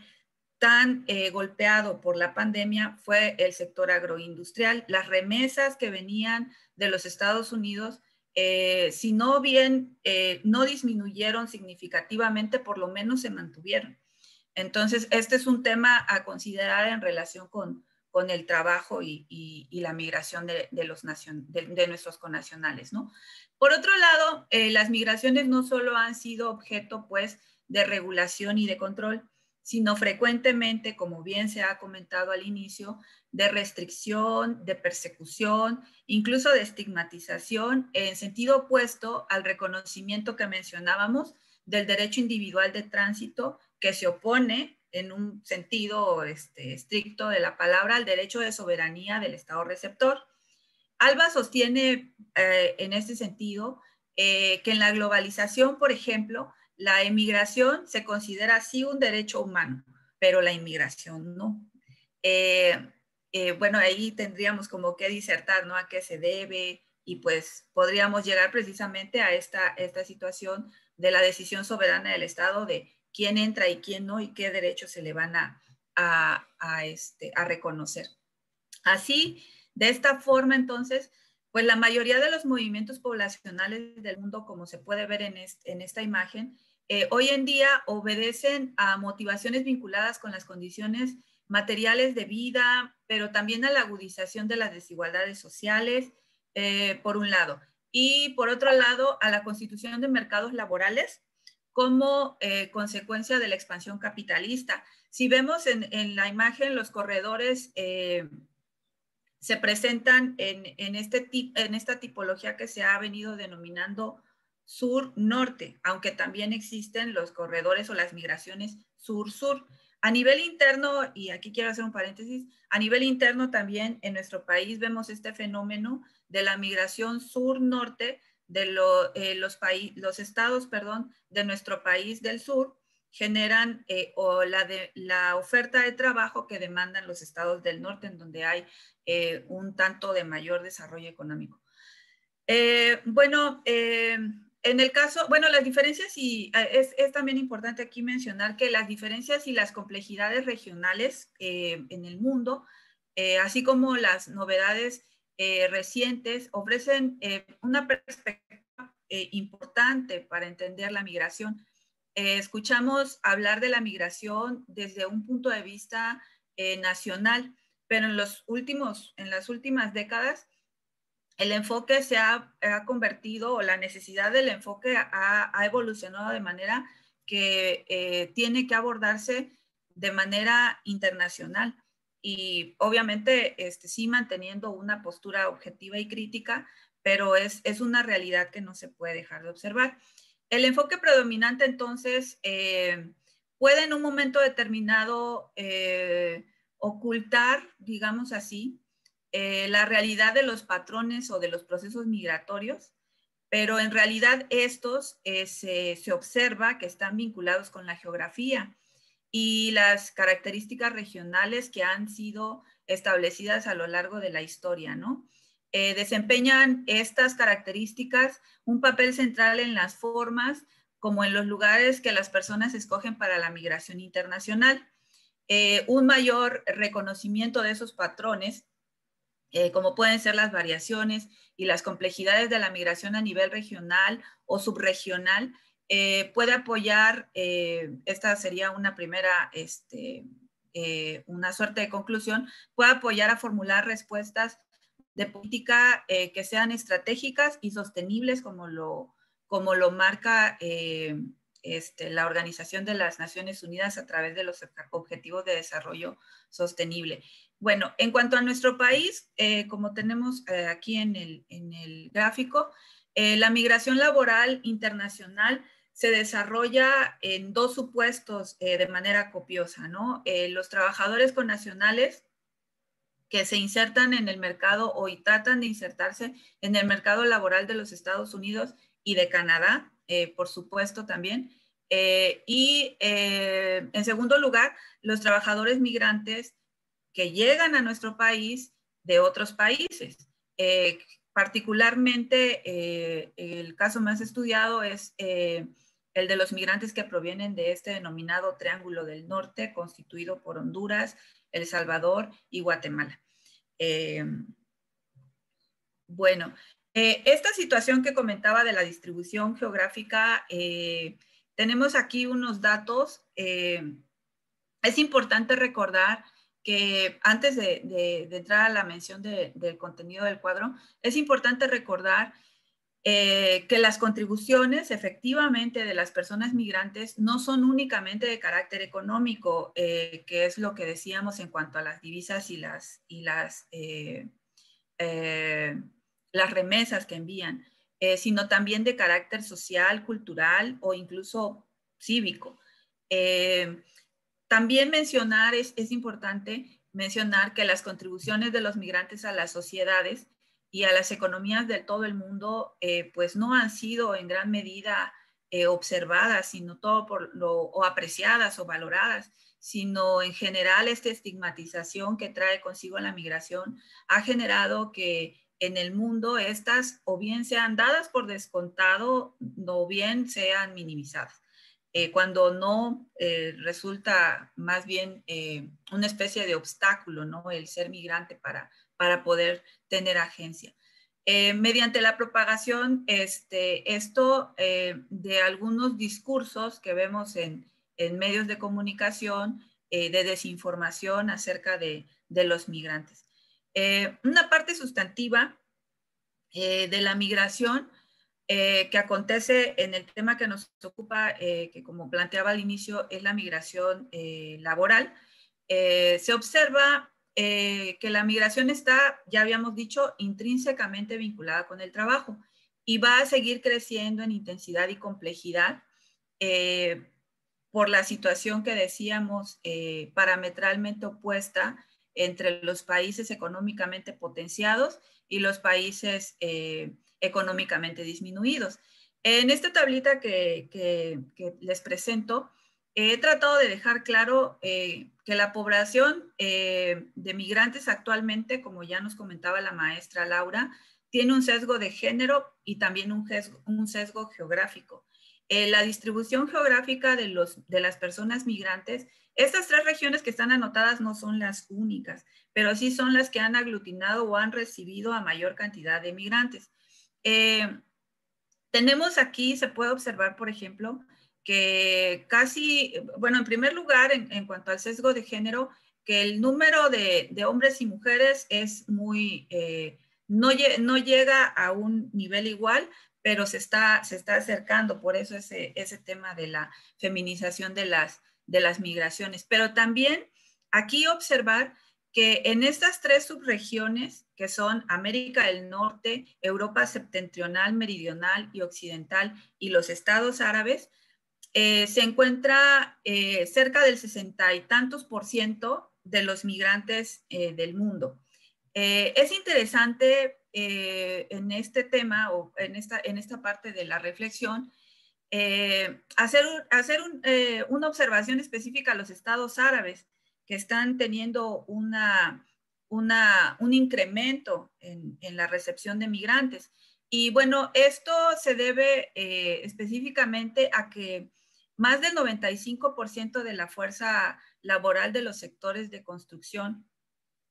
tan golpeado por la pandemia fue el sector agroindustrial. Las remesas que venían de los Estados Unidos, si no bien no disminuyeron significativamente, por lo menos se mantuvieron. Entonces, este es un tema a considerar en relación con el trabajo y la migración de nuestros connacionales, ¿no? Por otro lado, las migraciones no solo han sido objeto, pues, de regulación y de control, sino frecuentemente, como bien se ha comentado al inicio, de restricción, de persecución, incluso de estigmatización, en sentido opuesto al reconocimiento que mencionábamos del derecho individual de tránsito, que se opone en un sentido estricto de la palabra al derecho de soberanía del Estado receptor. Alba sostiene en este sentido que en la globalización, por ejemplo, la emigración se considera sí un derecho humano, pero la inmigración no. Bueno, ahí tendríamos como que disertar, ¿no? A qué se debe, y pues podríamos llegar precisamente a esta situación de la decisión soberana del Estado de quién entra y quién no, y qué derechos se le van a reconocer. Así, de esta forma, entonces, pues la mayoría de los movimientos poblacionales del mundo, como se puede ver en esta imagen, hoy en día obedecen a motivaciones vinculadas con las condiciones materiales de vida, pero también a la agudización de las desigualdades sociales, por un lado, y por otro lado, a la constitución de mercados laborales como consecuencia de la expansión capitalista. Si vemos en la imagen los corredores se presentan en esta tipología que se ha venido denominando sur-norte, aunque también existen los corredores o las migraciones sur-sur. A nivel interno, y aquí quiero hacer un paréntesis, a nivel interno también en nuestro país vemos este fenómeno de la migración sur-norte de los estados, perdón, de nuestro país del sur, generan la oferta de trabajo que demandan los estados del norte, en donde hay un tanto de mayor desarrollo económico. En el caso, bueno, las diferencias, y es también importante aquí mencionar que las diferencias y las complejidades regionales en el mundo, así como las novedades recientes, ofrecen una perspectiva importante para entender la migración. Escuchamos hablar de la migración desde un punto de vista nacional, pero en las últimas décadas el enfoque se ha convertido, o la necesidad del enfoque ha evolucionado de manera que tiene que abordarse de manera internacional, y obviamente sí manteniendo una postura objetiva y crítica, pero es una realidad que no se puede dejar de observar. El enfoque predominante, entonces, puede en un momento determinado ocultar, digamos así, la realidad de los patrones o de los procesos migratorios, pero en realidad estos se observa que están vinculados con la geografía y las características regionales que han sido establecidas a lo largo de la historia, ¿no? Desempeñan estas características un papel central en las formas como en los lugares que las personas escogen para la migración internacional. Un mayor reconocimiento de esos patrones, como pueden ser las variaciones y las complejidades de la migración a nivel regional o subregional, puede apoyar, esta sería una primera, una suerte de conclusión, puede apoyar a formular respuestas de política que sean estratégicas y sostenibles, como lo marca la Organización de las Naciones Unidas a través de los Objetivos de Desarrollo Sostenible. Bueno, en cuanto a nuestro país, como tenemos aquí en el gráfico, la migración laboral internacional se desarrolla en dos supuestos de manera copiosa, ¿no? Los trabajadores connacionales que se insertan en el mercado o tratan de insertarse en el mercado laboral de los Estados Unidos y de Canadá, por supuesto también. En segundo lugar, los trabajadores migrantes que llegan a nuestro país de otros países. Particularmente, el caso más estudiado es el de los migrantes que provienen de este denominado Triángulo del Norte, constituido por Honduras, El Salvador y Guatemala. Esta situación que comentaba de la distribución geográfica, tenemos aquí unos datos. Es importante recordar que antes de entrar a la mención del contenido del cuadro, es importante recordar que las contribuciones efectivamente de las personas migrantes no son únicamente de carácter económico, que es lo que decíamos en cuanto a las divisas y las remesas que envían, sino también de carácter social, cultural o incluso cívico. También es importante mencionar que las contribuciones de los migrantes a las sociedades y a las economías de todo el mundo, pues no han sido en gran medida observadas, sino todo o apreciadas o valoradas, sino en general esta estigmatización que trae consigo la migración ha generado que en el mundo estas o bien sean dadas por descontado o bien sean minimizadas. Cuando no resulta más bien una especie de obstáculo, ¿no? El ser migrante para poder tener agencia. Mediante la propagación, esto de algunos discursos que vemos en medios de comunicación, de desinformación acerca de los migrantes. Una parte sustantiva de la migración que acontece en el tema que nos ocupa, que como planteaba al inicio, es la migración laboral. Se observa que la migración está, ya habíamos dicho, intrínsecamente vinculada con el trabajo y va a seguir creciendo en intensidad y complejidad por la situación que decíamos parametralmente opuesta entre los países económicamente potenciados y los países económicamente disminuidos. En esta tablita que les presento, he tratado de dejar claro que la población de migrantes actualmente, como ya nos comentaba la maestra Laura, tiene un sesgo de género y también un sesgo geográfico. La distribución geográfica de las personas migrantes, estas 3 regiones que están anotadas no son las únicas, pero sí son las que han aglutinado o han recibido a mayor cantidad de migrantes. Tenemos aquí, se puede observar, por ejemplo, que casi, bueno, en primer lugar, en cuanto al sesgo de género, que el número de hombres y mujeres es muy, no llega a un nivel igual, pero se está acercando, por eso ese tema de la feminización de las migraciones. Pero también aquí observar que en estas 3 subregiones, que son América del Norte, Europa septentrional, meridional y occidental, y los estados árabes, se encuentra cerca del 60 y tantos % de los migrantes del mundo. Es interesante en este tema o en esta parte de la reflexión hacer una observación específica a los estados árabes que están teniendo un incremento en la recepción de migrantes. Y bueno, esto se debe específicamente a que más del 95% de la fuerza laboral de los sectores de construcción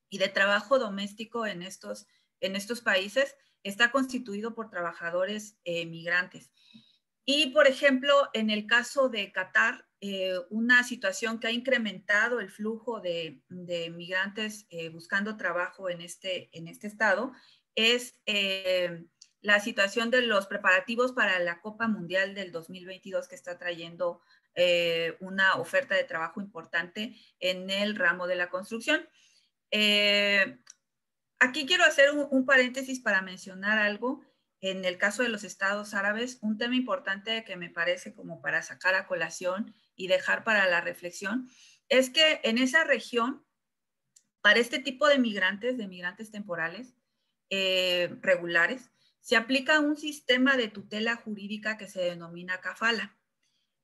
y de trabajo doméstico en estos países está constituido por trabajadores migrantes. Y, por ejemplo, en el caso de Qatar, una situación que ha incrementado el flujo de migrantes buscando trabajo en este estado es la situación de los preparativos para la Copa Mundial del 2022 que está trayendo una oferta de trabajo importante en el ramo de la construcción. Aquí quiero hacer un paréntesis para mencionar algo. En el caso de los estados árabes, un tema importante que me parece como para sacar a colación y dejar para la reflexión, es que en esa región, para este tipo de migrantes temporales, regulares, se aplica un sistema de tutela jurídica que se denomina kafala.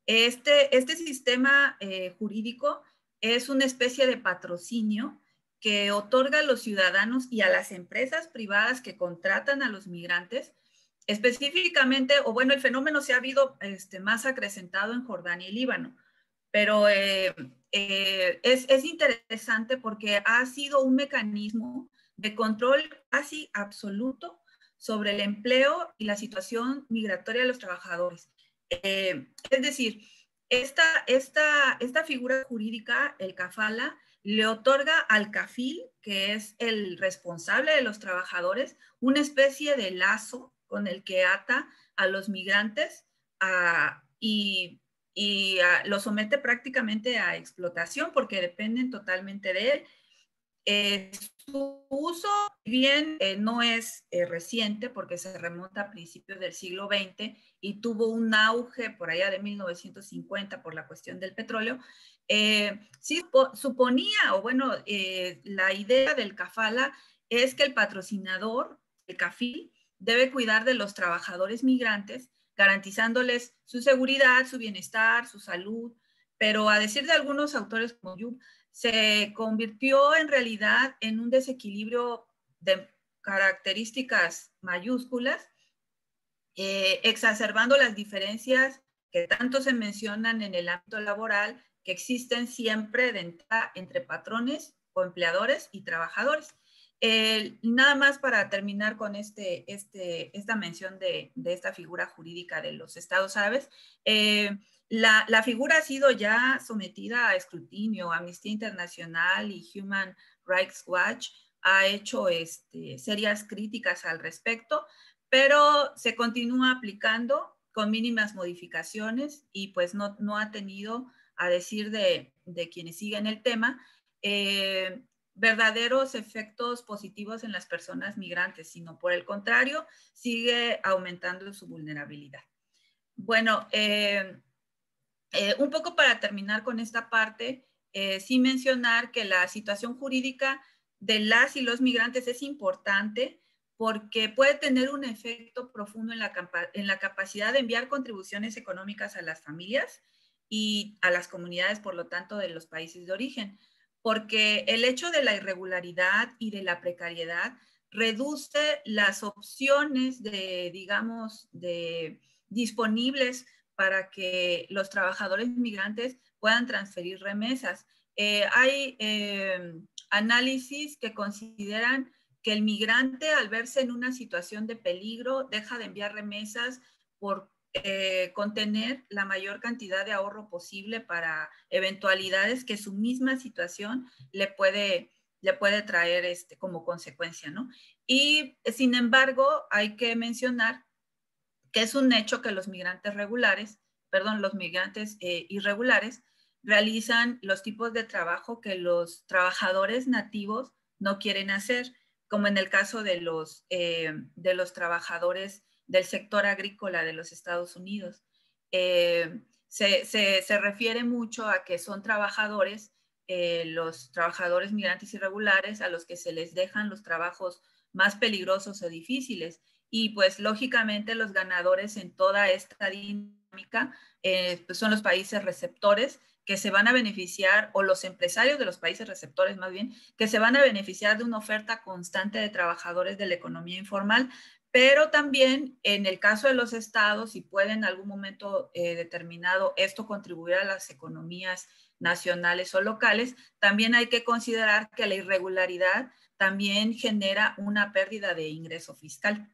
Este sistema jurídico es una especie de patrocinio que otorga a los ciudadanos y a las empresas privadas que contratan a los migrantes, específicamente, o bueno, el fenómeno se ha habido más acrecentado en Jordania y Líbano, pero es interesante porque ha sido un mecanismo de control casi absoluto sobre el empleo y la situación migratoria de los trabajadores. Es decir, esta figura jurídica, el kafala, le otorga al kafil, que es el responsable de los trabajadores, una especie de lazo con el que ata a los migrantes y lo somete prácticamente a explotación porque dependen totalmente de él. Su uso bien no es reciente porque se remonta a principios del siglo XX y tuvo un auge por allá de 1950 por la cuestión del petróleo. Sí suponía, o bueno, la idea del kafala es que el patrocinador, el kafil, debe cuidar de los trabajadores migrantes garantizándoles su seguridad, su bienestar, su salud, pero a decir de algunos autores como Yup, se convirtió en realidad en un desequilibrio de características mayúsculas, exacerbando las diferencias que tanto se mencionan en el ámbito laboral, que existen siempre entre patrones o empleadores y trabajadores. Nada más para terminar con esta mención de esta figura jurídica de los estados árabes, la figura ha sido ya sometida a escrutinio. Amnistía Internacional y Human Rights Watch ha hecho serias críticas al respecto, pero se continúa aplicando con mínimas modificaciones y pues no ha tenido, a decir de quienes siguen el tema, verdaderos efectos positivos en las personas migrantes, sino por el contrario, sigue aumentando su vulnerabilidad. Bueno, un poco para terminar con esta parte, sí mencionar que la situación jurídica de las y los migrantes es importante porque puede tener un efecto profundo en la capacidad de enviar contribuciones económicas a las familias y a las comunidades, por lo tanto, de los países de origen, porque el hecho de la irregularidad y de la precariedad reduce las opciones disponibles para que los trabajadores migrantes puedan transferir remesas. Hay análisis que consideran que el migrante, al verse en una situación de peligro, deja de enviar remesas por contener la mayor cantidad de ahorro posible para eventualidades que su misma situación le puede traer como consecuencia, ¿no? Y sin embargo, hay que mencionar que es un hecho que los migrantes irregulares realizan los tipos de trabajo que los trabajadores nativos no quieren hacer, como en el caso de los trabajadores del sector agrícola de los Estados Unidos. Se refiere mucho a que son trabajadores, los trabajadores migrantes irregulares, a los que se les dejan los trabajos más peligrosos o difíciles. Y pues lógicamente los ganadores en toda esta dinámica pues son los países receptores, que se van a beneficiar, o los empresarios de los países receptores más bien, que se van a beneficiar de una oferta constante de trabajadores de la economía informal, pero también en el caso de los estados, si puede en algún momento determinado esto contribuir a las economías nacionales o locales, también hay que considerar que la irregularidad también genera una pérdida de ingreso fiscal.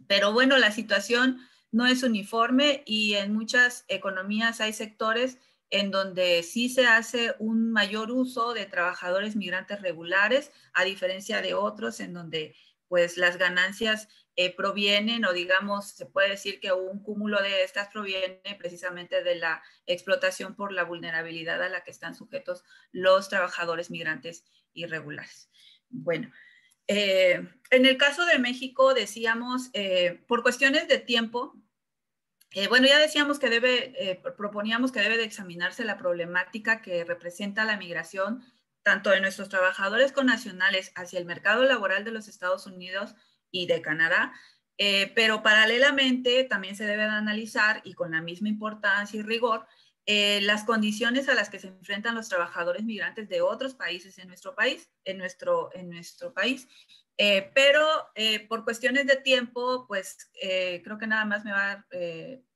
Pero bueno, la situación no es uniforme y en muchas economías hay sectores en donde sí se hace un mayor uso de trabajadores migrantes regulares, a diferencia de otros en donde pues las ganancias provienen, o digamos, se puede decir que un cúmulo de estas proviene precisamente de la explotación por la vulnerabilidad a la que están sujetos los trabajadores migrantes irregulares. Bueno, en el caso de México, decíamos, por cuestiones de tiempo, bueno, ya decíamos que proponíamos que debe de examinarse la problemática que representa la migración, tanto de nuestros trabajadores connacionales hacia el mercado laboral de los Estados Unidos y de Canadá, pero paralelamente también se debe de analizar, y con la misma importancia y rigor, las condiciones a las que se enfrentan los trabajadores migrantes de otros países en nuestro país, pero por cuestiones de tiempo, pues creo que nada más me va a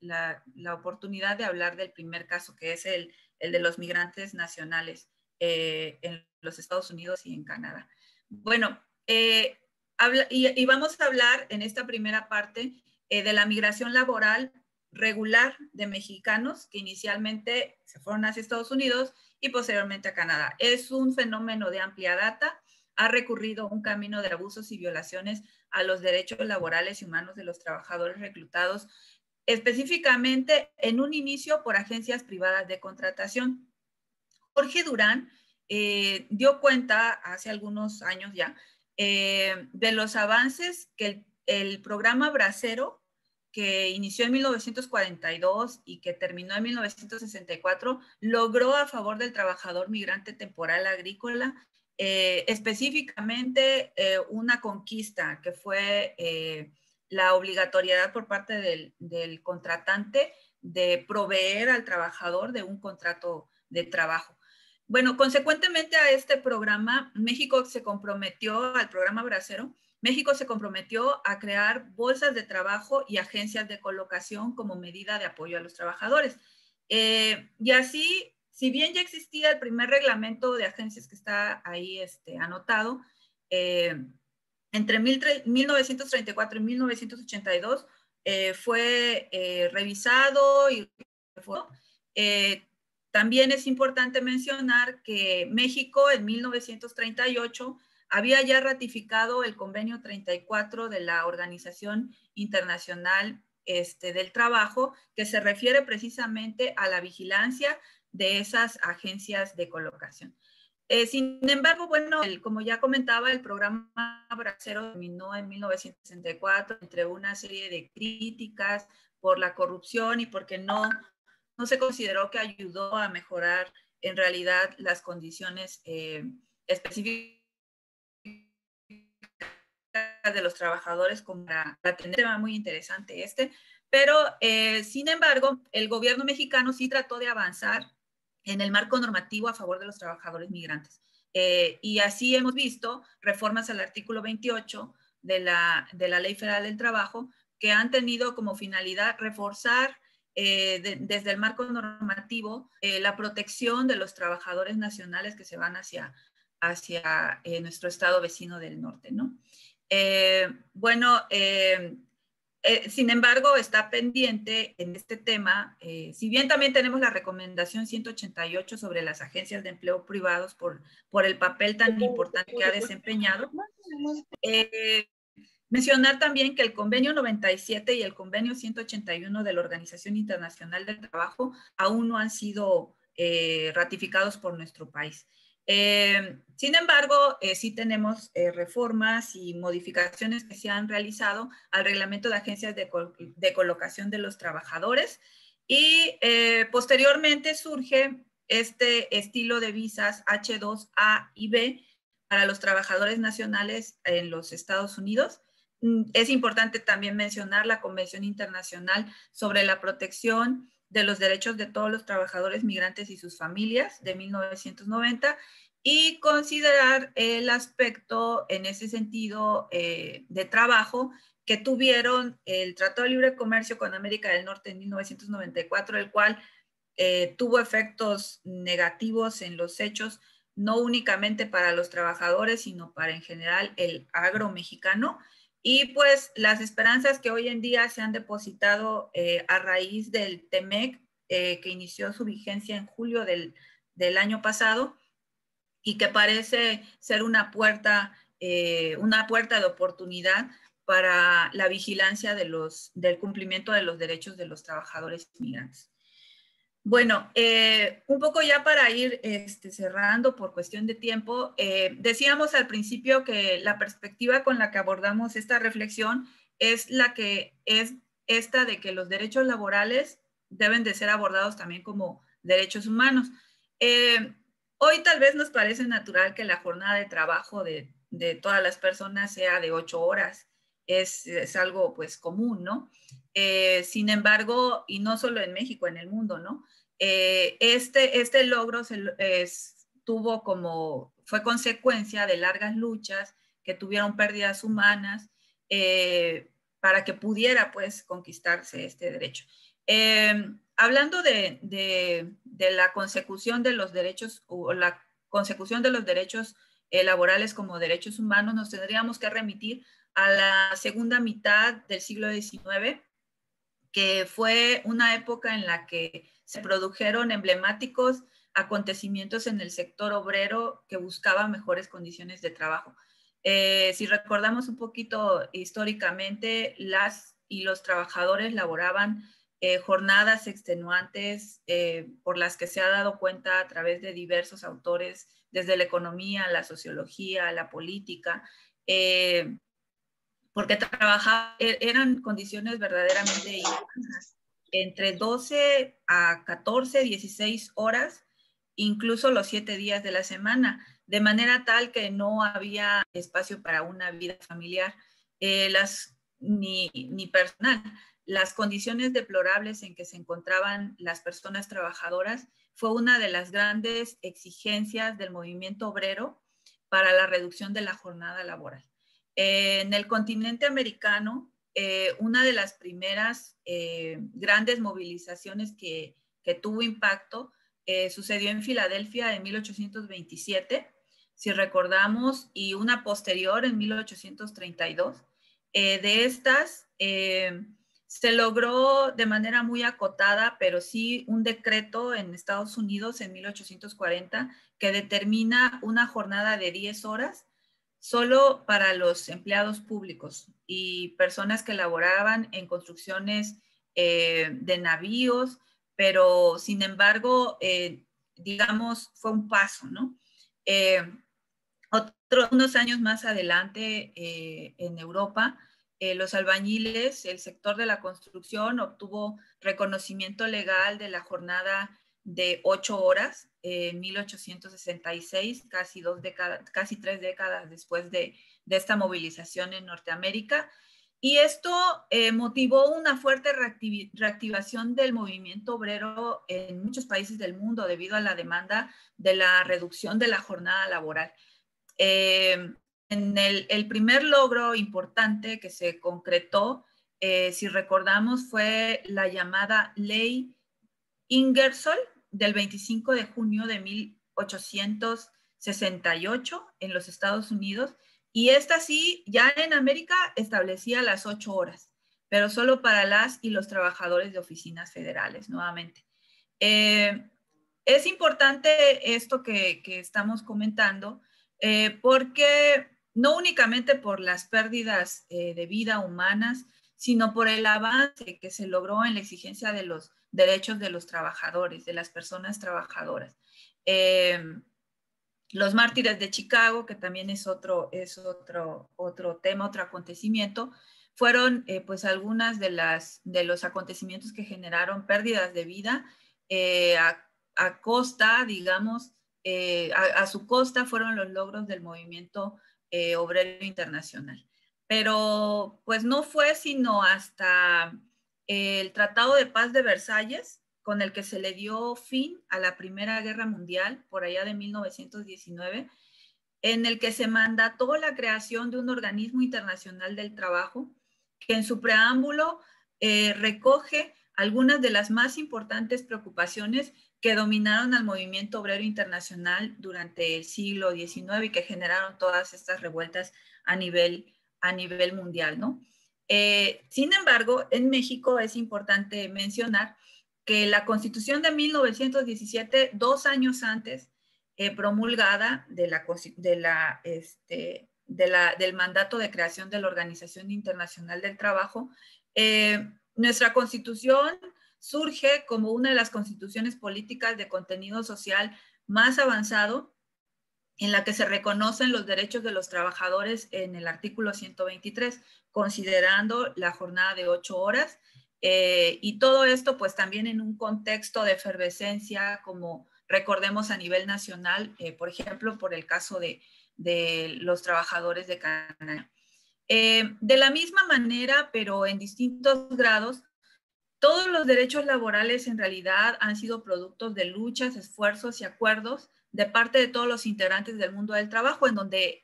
dar la oportunidad de hablar del primer caso, que es el de los migrantes nacionales en los Estados Unidos y en Canadá. Bueno, y vamos a hablar en esta primera parte de la migración laboral regular de mexicanos que inicialmente se fueron hacia Estados Unidos y posteriormente a Canadá. Es un fenómeno de amplia data. Ha recurrido un camino de abusos y violaciones a los derechos laborales y humanos de los trabajadores reclutados, específicamente en un inicio por agencias privadas de contratación. Jorge Durán dio cuenta hace algunos años ya de los avances que el programa Bracero, que inició en 1942 y que terminó en 1964, logró a favor del trabajador migrante temporal agrícola, específicamente una conquista que fue la obligatoriedad por parte del contratante de proveer al trabajador de un contrato de trabajo. Bueno, consecuentemente a este programa, México se comprometió, al programa Bracero, México se comprometió a crear bolsas de trabajo y agencias de colocación como medida de apoyo a los trabajadores. Y así, si bien ya existía el primer reglamento de agencias que está ahí anotado, entre 1934 y 1982 fue revisado y también es importante mencionar que México en 1938 había ya ratificado el convenio 34 de la Organización Internacional del Trabajo, que se refiere precisamente a la vigilancia de esas agencias de colocación. Sin embargo, bueno, como ya comentaba, el programa Bracero terminó en 1964 entre una serie de críticas por la corrupción y porque no se consideró que ayudó a mejorar en realidad las condiciones específicas de los trabajadores, como para tener un tema muy interesante pero sin embargo, el gobierno mexicano sí trató de avanzar en el marco normativo a favor de los trabajadores migrantes. Y así hemos visto reformas al artículo 28 de la Ley Federal del Trabajo que han tenido como finalidad reforzar desde el marco normativo la protección de los trabajadores nacionales que se van hacia nuestro estado vecino del norte, ¿no? Sin embargo, está pendiente en este tema, si bien también tenemos la recomendación 188 sobre las agencias de empleo privados por el papel tan importante que ha desempeñado, mencionar también que el convenio 97 y el convenio 181 de la Organización Internacional del Trabajo aún no han sido ratificados por nuestro país. Sin embargo, sí tenemos reformas y modificaciones que se han realizado al reglamento de agencias de colocación de los trabajadores y posteriormente surge este estilo de visas H2A y B para los trabajadores nacionales en los Estados Unidos. Es importante también mencionar la Convención Internacional sobre la Protección de los Derechos de todos los trabajadores migrantes y sus familias de 1990 y considerar el aspecto en ese sentido de trabajo que tuvieron el Tratado de Libre Comercio con América del Norte en 1994, el cual tuvo efectos negativos en los hechos, no únicamente para los trabajadores, sino para en general el agro mexicano. Y pues las esperanzas que hoy en día se han depositado a raíz del TEMEC, que inició su vigencia en julio del año pasado y que parece ser una puerta de oportunidad para la vigilancia del cumplimiento de los derechos de los trabajadores migrantes. Bueno, un poco ya para ir cerrando por cuestión de tiempo, decíamos al principio que la perspectiva con la que abordamos esta reflexión es la que es esta de que los derechos laborales deben de ser abordados también como derechos humanos. Hoy tal vez nos parece natural que la jornada de trabajo de todas las personas sea de 8 horas. Es algo pues común, ¿no? Sin embargo, y no solo en México, en el mundo, ¿no? Este logro fue consecuencia de largas luchas que tuvieron pérdidas humanas para que pudiera pues conquistarse este derecho. Hablando de la consecución de los derechos o la consecución de los derechos laborales como derechos humanos, nos tendríamos que remitir a la segunda mitad del siglo XIX, que fue una época en la que se produjeron emblemáticos acontecimientos en el sector obrero que buscaban mejores condiciones de trabajo. Si recordamos un poquito históricamente, las y los trabajadores laboraban jornadas extenuantes por las que se ha dado cuenta a través de diversos autores, desde la economía, la sociología, la política, porque trabajaban, eran condiciones verdaderamente inhumanas, entre 12 a 14, 16 horas, incluso los 7 días de la semana, de manera tal que no había espacio para una vida familiar. Las ni personal. Las condiciones deplorables en que se encontraban las personas trabajadoras fue una de las grandes exigencias del movimiento obrero para la reducción de la jornada laboral. En el continente americano, una de las primeras grandes movilizaciones que tuvo impacto sucedió en Filadelfia en 1827, si recordamos, y una posterior en 1832. De estas, se logró de manera muy acotada, pero sí un decreto en Estados Unidos en 1840 que determina una jornada de 10 horas solo para los empleados públicos y personas que laboraban en construcciones de navíos, pero sin embargo, digamos, fue un paso, ¿no? Unos años más adelante, en Europa, los albañiles, el sector de la construcción obtuvo reconocimiento legal de la jornada de 8 horas en 1866, casi 3 décadas después de esta movilización en Norteamérica. Y esto motivó una fuerte reactivación del movimiento obrero en muchos países del mundo debido a la demanda de la reducción de la jornada laboral. En el primer logro importante que se concretó, si recordamos, fue la llamada Ley Ingersoll del 25 de junio de 1868 en los Estados Unidos, y esta sí, ya en América establecía las 8 horas, pero solo para las y los trabajadores de oficinas federales, nuevamente. Es importante esto que estamos comentando, porque no únicamente por las pérdidas de vida humanas, sino por el avance que se logró en la exigencia de los derechos de los trabajadores, de las personas trabajadoras. Los mártires de Chicago, que también es otro tema, otro acontecimiento, fueron pues algunas de los acontecimientos que generaron pérdidas de vida a costa, digamos, a su costa fueron los logros del movimiento obrero internacional. Pero pues no fue sino hasta el Tratado de Paz de Versalles, con el que se le dio fin a la Primera Guerra Mundial, por allá de 1919, en el que se mandató la creación de un organismo internacional del trabajo, que en su preámbulo recoge algunas de las más importantes preocupaciones que dominaron al movimiento obrero internacional durante el siglo XIX y que generaron todas estas revueltas a nivel mundial, ¿no? Sin embargo, en México es importante mencionar que la Constitución de 1917, 2 años antes, promulgada del mandato de creación de la Organización Internacional del Trabajo, nuestra Constitución surge como una de las constituciones políticas de contenido social más avanzado, en la que se reconocen los derechos de los trabajadores en el artículo 123, considerando la jornada de 8 horas, y todo esto pues también en un contexto de efervescencia, como recordemos a nivel nacional, por ejemplo, por el caso de los trabajadores de Canadá. De la misma manera, pero en distintos grados, todos los derechos laborales en realidad han sido productos de luchas, esfuerzos y acuerdos de parte de todos los integrantes del mundo del trabajo, en donde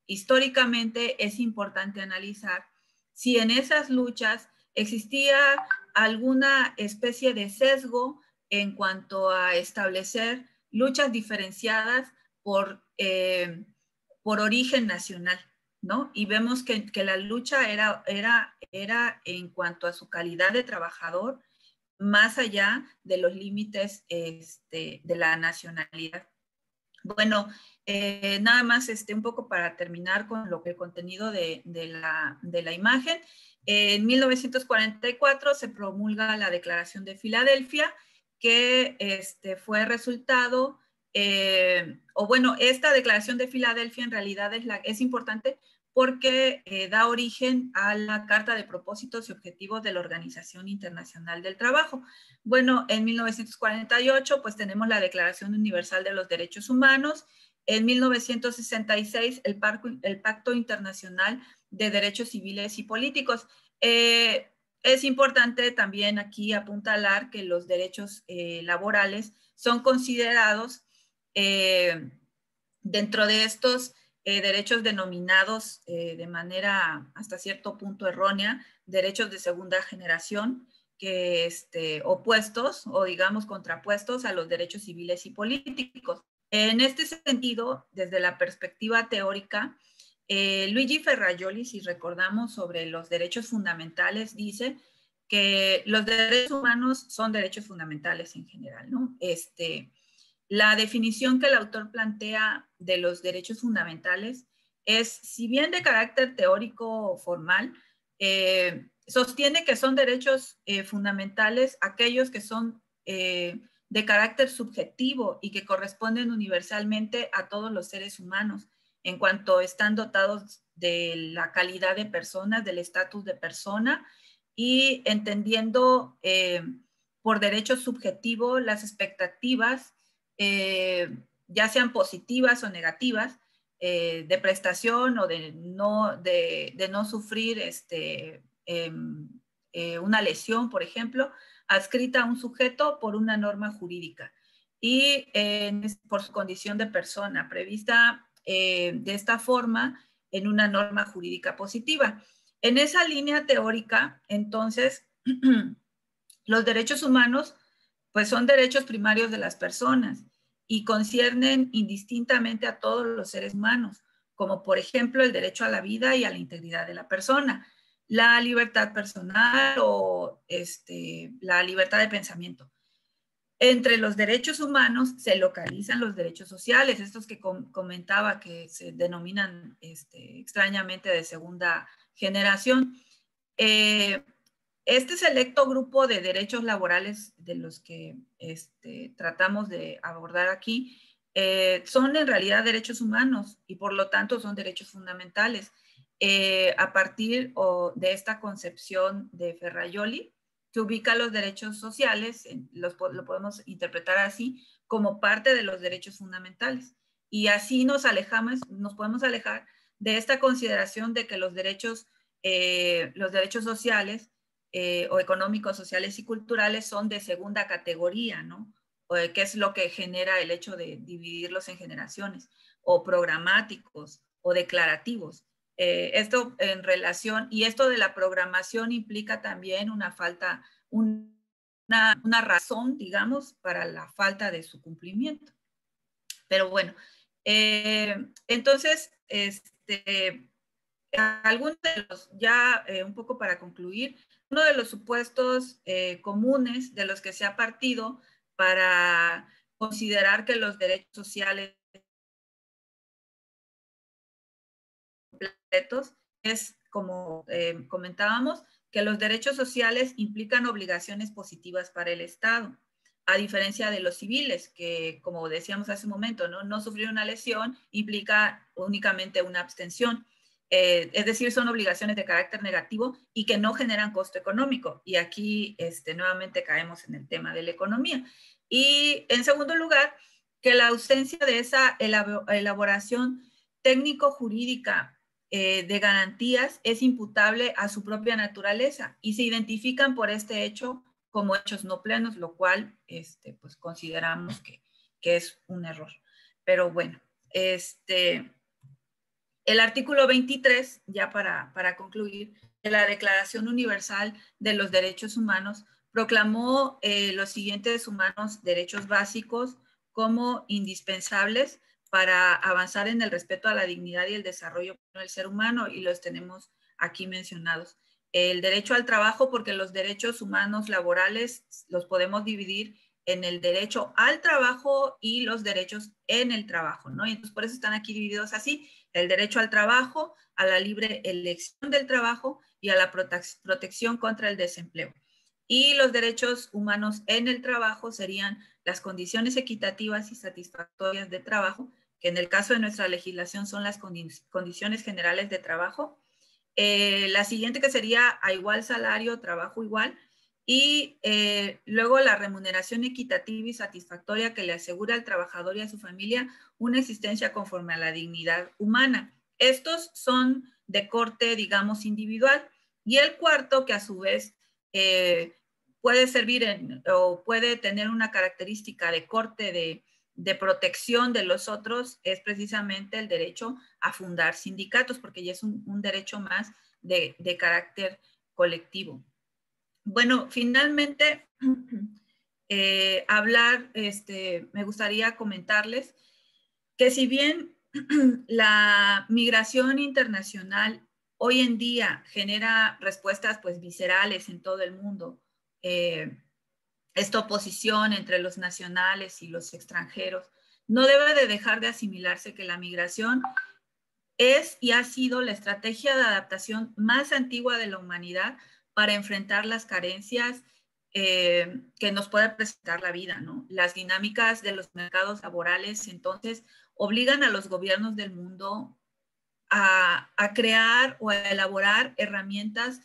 históricamente es importante analizar si en esas luchas existía alguna especie de sesgo en cuanto a establecer luchas diferenciadas por origen nacional, ¿no? Y vemos que la lucha era en cuanto a su calidad de trabajador, más allá de los límites de la nacionalidad. Bueno, nada más un poco para terminar con el contenido de la imagen. En 1944 se promulga la Declaración de Filadelfia, que fue resultado, esta Declaración de Filadelfia en realidad es importante porque da origen a la Carta de Propósitos y Objetivos de la Organización Internacional del Trabajo. Bueno, en 1948 pues tenemos la Declaración Universal de los Derechos Humanos. En 1966 el Pacto Internacional de derechos civiles y políticos. Es importante también aquí apuntalar que los derechos laborales son considerados dentro de estos derechos denominados de manera hasta cierto punto errónea, derechos de segunda generación, que opuestos o digamos contrapuestos a los derechos civiles y políticos. En este sentido, desde la perspectiva teórica, Luigi Ferrajoli, si recordamos sobre los derechos fundamentales, dice que los derechos humanos son derechos fundamentales en general, ¿no? La definición que el autor plantea de los derechos fundamentales es, si bien de carácter teórico o formal, sostiene que son derechos fundamentales aquellos que son de carácter subjetivo y que corresponden universalmente a todos los seres humanos, en cuanto están dotados de la calidad de personas, del estatus de persona, y entendiendo por derecho subjetivo las expectativas, ya sean positivas o negativas, de prestación o de no sufrir una lesión, por ejemplo, adscrita a un sujeto por una norma jurídica y por su condición de persona, prevista de esta forma en una norma jurídica positiva. En esa línea teórica, entonces, los derechos humanos pues son derechos primarios de las personas y conciernen indistintamente a todos los seres humanos, como por ejemplo el derecho a la vida y a la integridad de la persona, la libertad personal o la libertad de pensamiento. Entre los derechos humanos se localizan los derechos sociales, estos que comentaba que se denominan extrañamente de segunda generación. Este selecto grupo de derechos laborales de los que tratamos de abordar aquí son en realidad derechos humanos y por lo tanto son derechos fundamentales. A partir de esta concepción de Ferrajoli, que ubica los derechos sociales, lo podemos interpretar así, como parte de los derechos fundamentales. Y así nos podemos alejar de esta consideración de que los derechos sociales o económicos, sociales y culturales son de segunda categoría, ¿no? Que es lo que genera el hecho de dividirlos en generaciones, o programáticos o declarativos. Esto en relación, y esto de la programación implica también una falta, una razón, digamos, para la falta de su cumplimiento. Pero bueno, entonces, algunos de los, ya un poco para concluir, uno de los supuestos comunes de los que se ha partido para considerar que los derechos sociales completos es, como comentábamos, que los derechos sociales implican obligaciones positivas para el Estado, a diferencia de los civiles, que como decíamos hace un momento, no sufrir una lesión implica únicamente una abstención. Es decir, son obligaciones de carácter negativo y que no generan costo económico. Y aquí nuevamente caemos en el tema de la economía. Y en segundo lugar, que la ausencia de esa elaboración técnico-jurídica de garantías es imputable a su propia naturaleza y se identifican por este hecho como hechos no plenos, lo cual pues consideramos que es un error. Pero bueno, el artículo 23, ya para concluir, de la Declaración Universal de los Derechos Humanos, proclamó los siguientes derechos básicos como indispensables para avanzar en el respeto a la dignidad y el desarrollo del ser humano, y los tenemos aquí mencionados. El derecho al trabajo, porque los derechos humanos laborales los podemos dividir en el derecho al trabajo y los derechos en el trabajo, ¿no? Y entonces por eso están aquí divididos así: el derecho al trabajo, a la libre elección del trabajo y a la protección contra el desempleo. Y los derechos humanos en el trabajo serían las condiciones equitativas y satisfactorias de trabajo, que en el caso de nuestra legislación son las condiciones generales de trabajo. La siguiente, que sería a igual salario, trabajo igual. Y luego la remuneración equitativa y satisfactoria que le asegura al trabajador y a su familia una existencia conforme a la dignidad humana. Estos son de corte, digamos, individual. Y el cuarto, que a su vez puede servir o puede tener una característica de corte de protección de los otros, es precisamente el derecho a fundar sindicatos, porque ya es un derecho más de carácter colectivo. Bueno, finalmente, me gustaría comentarles que si bien la migración internacional hoy en día genera respuestas pues viscerales en todo el mundo, esta oposición entre los nacionales y los extranjeros, no debe de dejar de asimilarse que la migración es y ha sido la estrategia de adaptación más antigua de la humanidad para enfrentar las carencias que nos puede presentar la vida, ¿no? Las dinámicas de los mercados laborales, entonces, obligan a los gobiernos del mundo a crear o a elaborar herramientas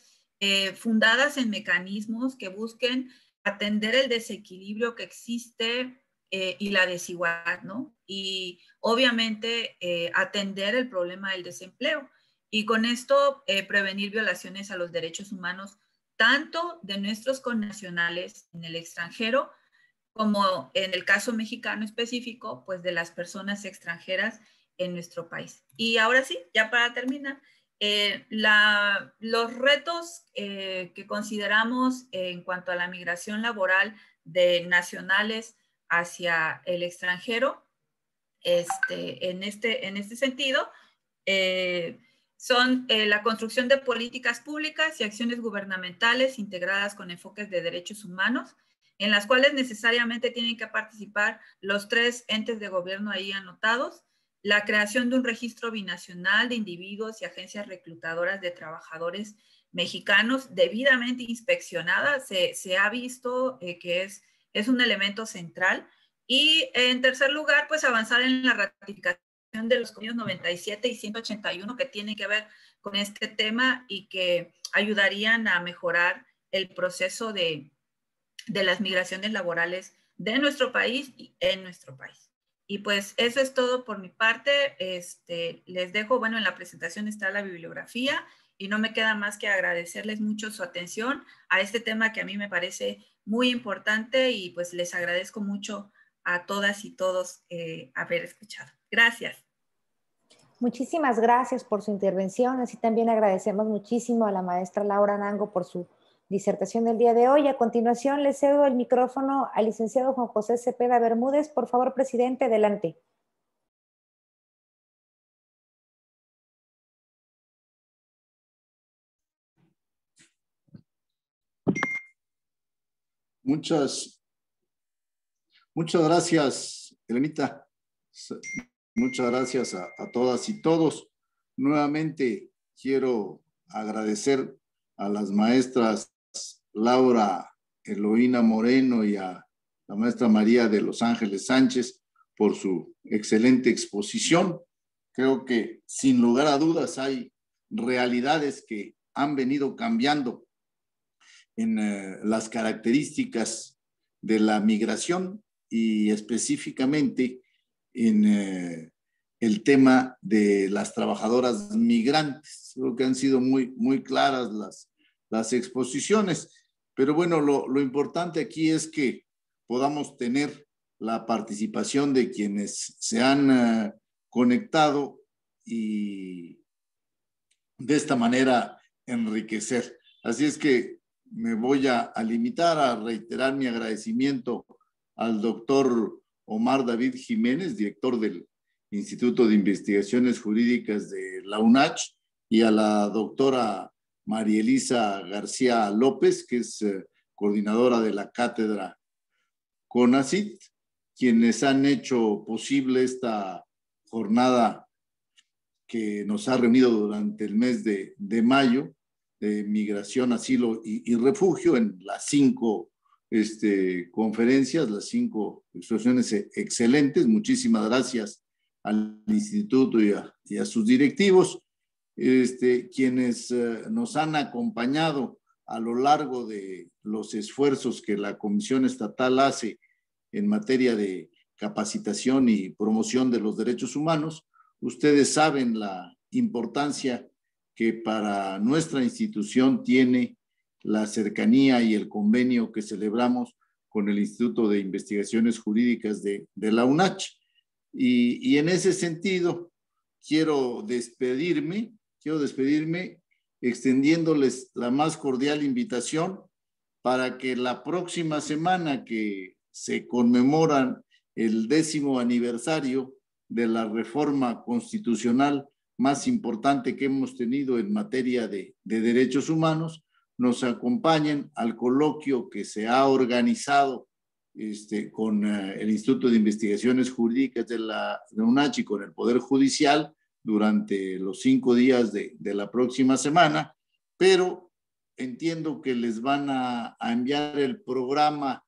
fundadas en mecanismos que busquen atender el desequilibrio que existe y la desigualdad, ¿no? Y obviamente atender el problema del desempleo. Y con esto prevenir violaciones a los derechos humanos, tanto de nuestros connacionales en el extranjero, como en el caso mexicano específico, pues de las personas extranjeras en nuestro país. Y ahora sí, ya para terminar, los retos que consideramos en cuanto a la migración laboral de nacionales hacia el extranjero, en este sentido, son la construcción de políticas públicas y acciones gubernamentales integradas con enfoques de derechos humanos, en las cuales necesariamente tienen que participar los 3 entes de gobierno ahí anotados, la creación de un registro binacional de individuos y agencias reclutadoras de trabajadores mexicanos debidamente inspeccionadas, se ha visto que es un elemento central. Y en tercer lugar, pues avanzar en la ratificación de los convenios 97 y 181 que tienen que ver con este tema y que ayudarían a mejorar el proceso de las migraciones laborales de nuestro país y en nuestro país. Y pues eso es todo por mi parte. Les dejo, bueno, en la presentación está la bibliografía y no me queda más que agradecerles mucho su atención a este tema que a mí me parece muy importante y pues les agradezco mucho a todas y todos haber escuchado. Gracias. Muchísimas gracias por su intervención. Así también agradecemos muchísimo a la maestra Laura Nango por su disertación del día de hoy. A continuación, le cedo el micrófono al licenciado Juan José Cepeda Bermúdez. Por favor, presidente, adelante. Muchas gracias, Elenita. Muchas gracias a todas y todos. Nuevamente quiero agradecer a las maestras Laura Eloína Moreno y a la maestra María de Los Ángeles Sánchez por su excelente exposición. Creo que sin lugar a dudas hay realidades que han venido cambiando en las características de la migración y específicamente en el tema de las trabajadoras migrantes. Creo que han sido muy claras las exposiciones, pero bueno, lo importante aquí es que podamos tener la participación de quienes se han conectado y de esta manera enriquecer. Así es que me voy a limitar a reiterar mi agradecimiento al doctor Omar David Jiménez, director del Instituto de Investigaciones Jurídicas de la UNACH, y a la doctora María Elisa García López, que es coordinadora de la cátedra CONACYT, quienes han hecho posible esta jornada que nos ha reunido durante el mes de mayo, de migración, asilo y refugio, en las 5 conferencias, las 5 exposiciones excelentes. Muchísimas gracias al instituto y a sus directivos, quienes nos han acompañado a lo largo de los esfuerzos que la Comisión Estatal hace en materia de capacitación y promoción de los derechos humanos. Ustedes saben la importancia que para nuestra institución tiene la cercanía y el convenio que celebramos con el Instituto de Investigaciones Jurídicas de la UNACH. Y en ese sentido, quiero despedirme extendiéndoles la más cordial invitación para que la próxima semana que se conmemoran el 10º aniversario de la reforma constitucional más importante que hemos tenido en materia de derechos humanos, nos acompañen al coloquio que se ha organizado con el Instituto de Investigaciones Jurídicas de la UNACH y con el Poder Judicial durante los 5 días de la próxima semana, pero entiendo que les van a enviar el programa.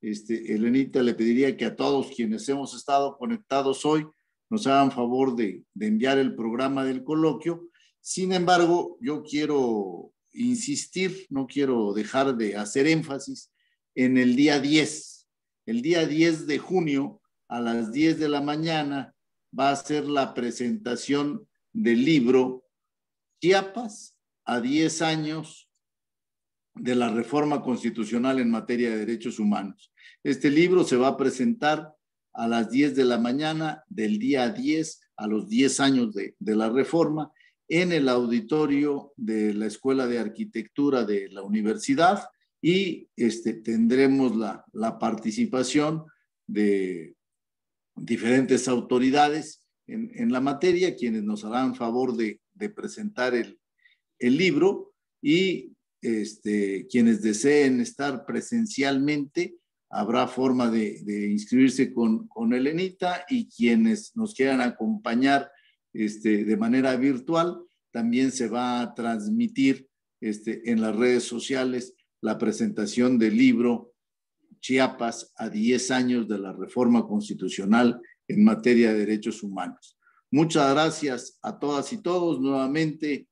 Elenita, le pediría que a todos quienes hemos estado conectados hoy nos hagan favor de enviar el programa del coloquio. Sin embargo, yo quiero insistir, no quiero dejar de hacer énfasis en el día 10. El día 10 de junio a las 10 de la mañana va a ser la presentación del libro Chiapas a 10 años de la reforma constitucional en materia de derechos humanos. Este libro se va a presentar a las 10 de la mañana del día 10 a los 10 años de la reforma en el auditorio de la Escuela de Arquitectura de la Universidad y tendremos la participación de diferentes autoridades en la materia, quienes nos harán favor de presentar el libro y quienes deseen estar presencialmente, habrá forma de inscribirse con Elenita, y quienes nos quieran acompañar de manera virtual, también se va a transmitir en las redes sociales la presentación del libro Chiapas a 10 años de la reforma constitucional en materia de derechos humanos. Muchas gracias a todas y todos. Nuevamente,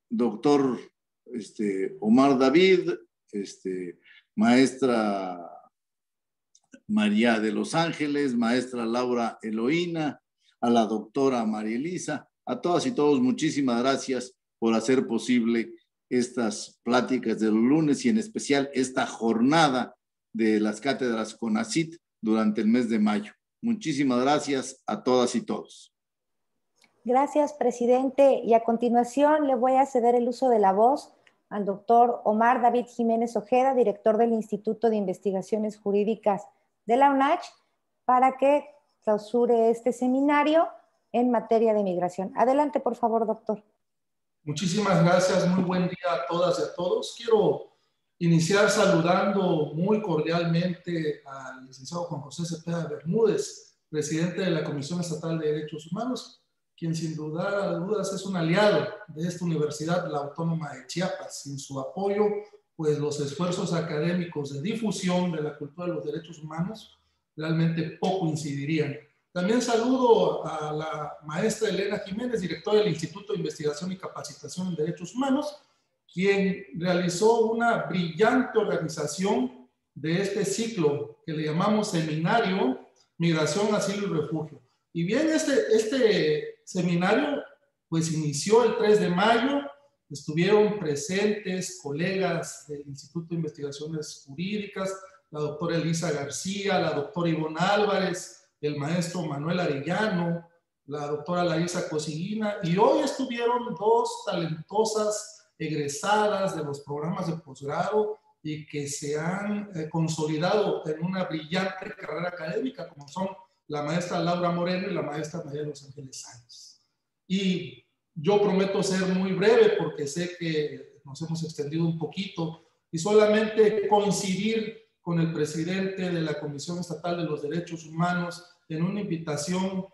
doctor Omar David, maestra María de los Ángeles, maestra Laura Eloína, a la doctora María Elisa, a todas y todos, muchísimas gracias por hacer posible estas pláticas de los lunes y en especial esta jornada de las cátedras CONACYT durante el mes de mayo. Muchísimas gracias a todas y todos. Gracias, presidente. Y a continuación le voy a ceder el uso de la voz al doctor Omar David Jiménez Ojeda, director del Instituto de Investigaciones Jurídicas de la UNACH, para que clausure este seminario en materia de migración. Adelante, por favor, doctor. Muchísimas gracias. Muy buen día a todas y a todos. Quiero iniciar saludando muy cordialmente al licenciado Juan José Cepeda Bermúdez, presidente de la Comisión Estatal de Derechos Humanos, quien sin lugar a dudas es un aliado de esta universidad, la Autónoma de Chiapas. Sin su apoyo, pues los esfuerzos académicos de difusión de la cultura de los derechos humanos realmente poco incidirían. También saludo a la maestra Elena Jiménez, directora del Instituto de Investigación y Capacitación en Derechos Humanos, quien realizó una brillante organización de este ciclo que le llamamos Seminario Migración, Asilo y Refugio. Y bien, este seminario pues inició el 3 de mayo, estuvieron presentes colegas del Instituto de Investigaciones Jurídicas, la doctora Elisa García, la doctora Ivonne Álvarez, el maestro Manuel Arellano, la doctora Larisa Cosiguina, y hoy estuvieron dos talentosas egresadas de los programas de posgrado y que se han consolidado en una brillante carrera académica, como son la maestra Laura Moreno y la maestra María de los Ángeles Sáenz. Y yo prometo ser muy breve porque sé que nos hemos extendido un poquito y solamente coincidir con el presidente de la Comisión Estatal de los Derechos Humanos en una invitación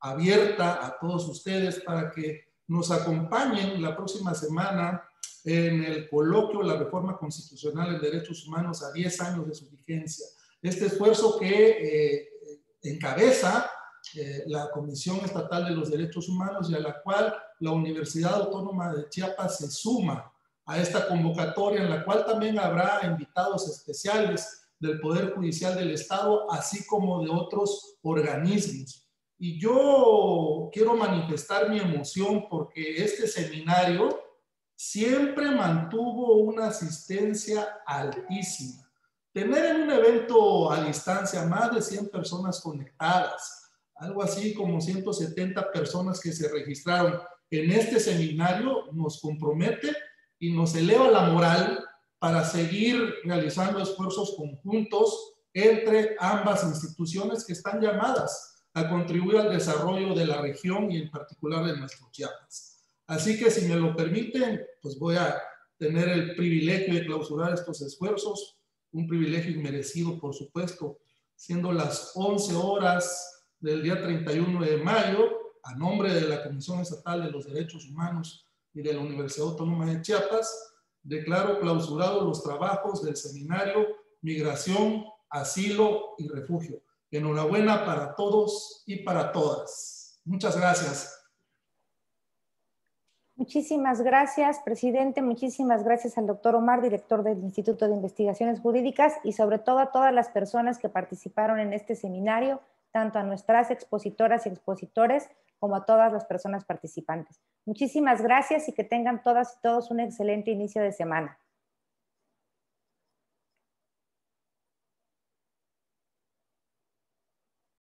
abierta a todos ustedes para que nos acompañen la próxima semana en el coloquio La Reforma Constitucional en Derechos Humanos a 10 años de su vigencia. Este esfuerzo que encabeza la Comisión Estatal de los Derechos Humanos y a la cual la Universidad Autónoma de Chiapas se suma a esta convocatoria, en la cual también habrá invitados especiales del Poder Judicial del Estado, así como de otros organismos. Y yo quiero manifestar mi emoción porque este seminario siempre mantuvo una asistencia altísima. Tener en un evento a distancia más de 100 personas conectadas, algo así como 170 personas que se registraron en este seminario, nos compromete y nos eleva la moral para seguir realizando esfuerzos conjuntos entre ambas instituciones que están llamadas a contribuir al desarrollo de la región y en particular de nuestro Chiapas. Así que si me lo permiten, pues voy a tener el privilegio de clausurar estos esfuerzos, un privilegio inmerecido, por supuesto, siendo las 11 horas del día 31 de mayo, a nombre de la Comisión Estatal de los Derechos Humanos y de la Universidad Autónoma de Chiapas, declaro clausurados los trabajos del seminario Migración, Asilo y Refugio. Enhorabuena para todos y para todas. Muchas gracias. Muchísimas gracias, presidente. Muchísimas gracias al doctor Omar, director del Instituto de Investigaciones Jurídicas, y sobre todo a todas las personas que participaron en este seminario, tanto a nuestras expositoras y expositores como a todas las personas participantes. Muchísimas gracias y que tengan todas y todos un excelente inicio de semana.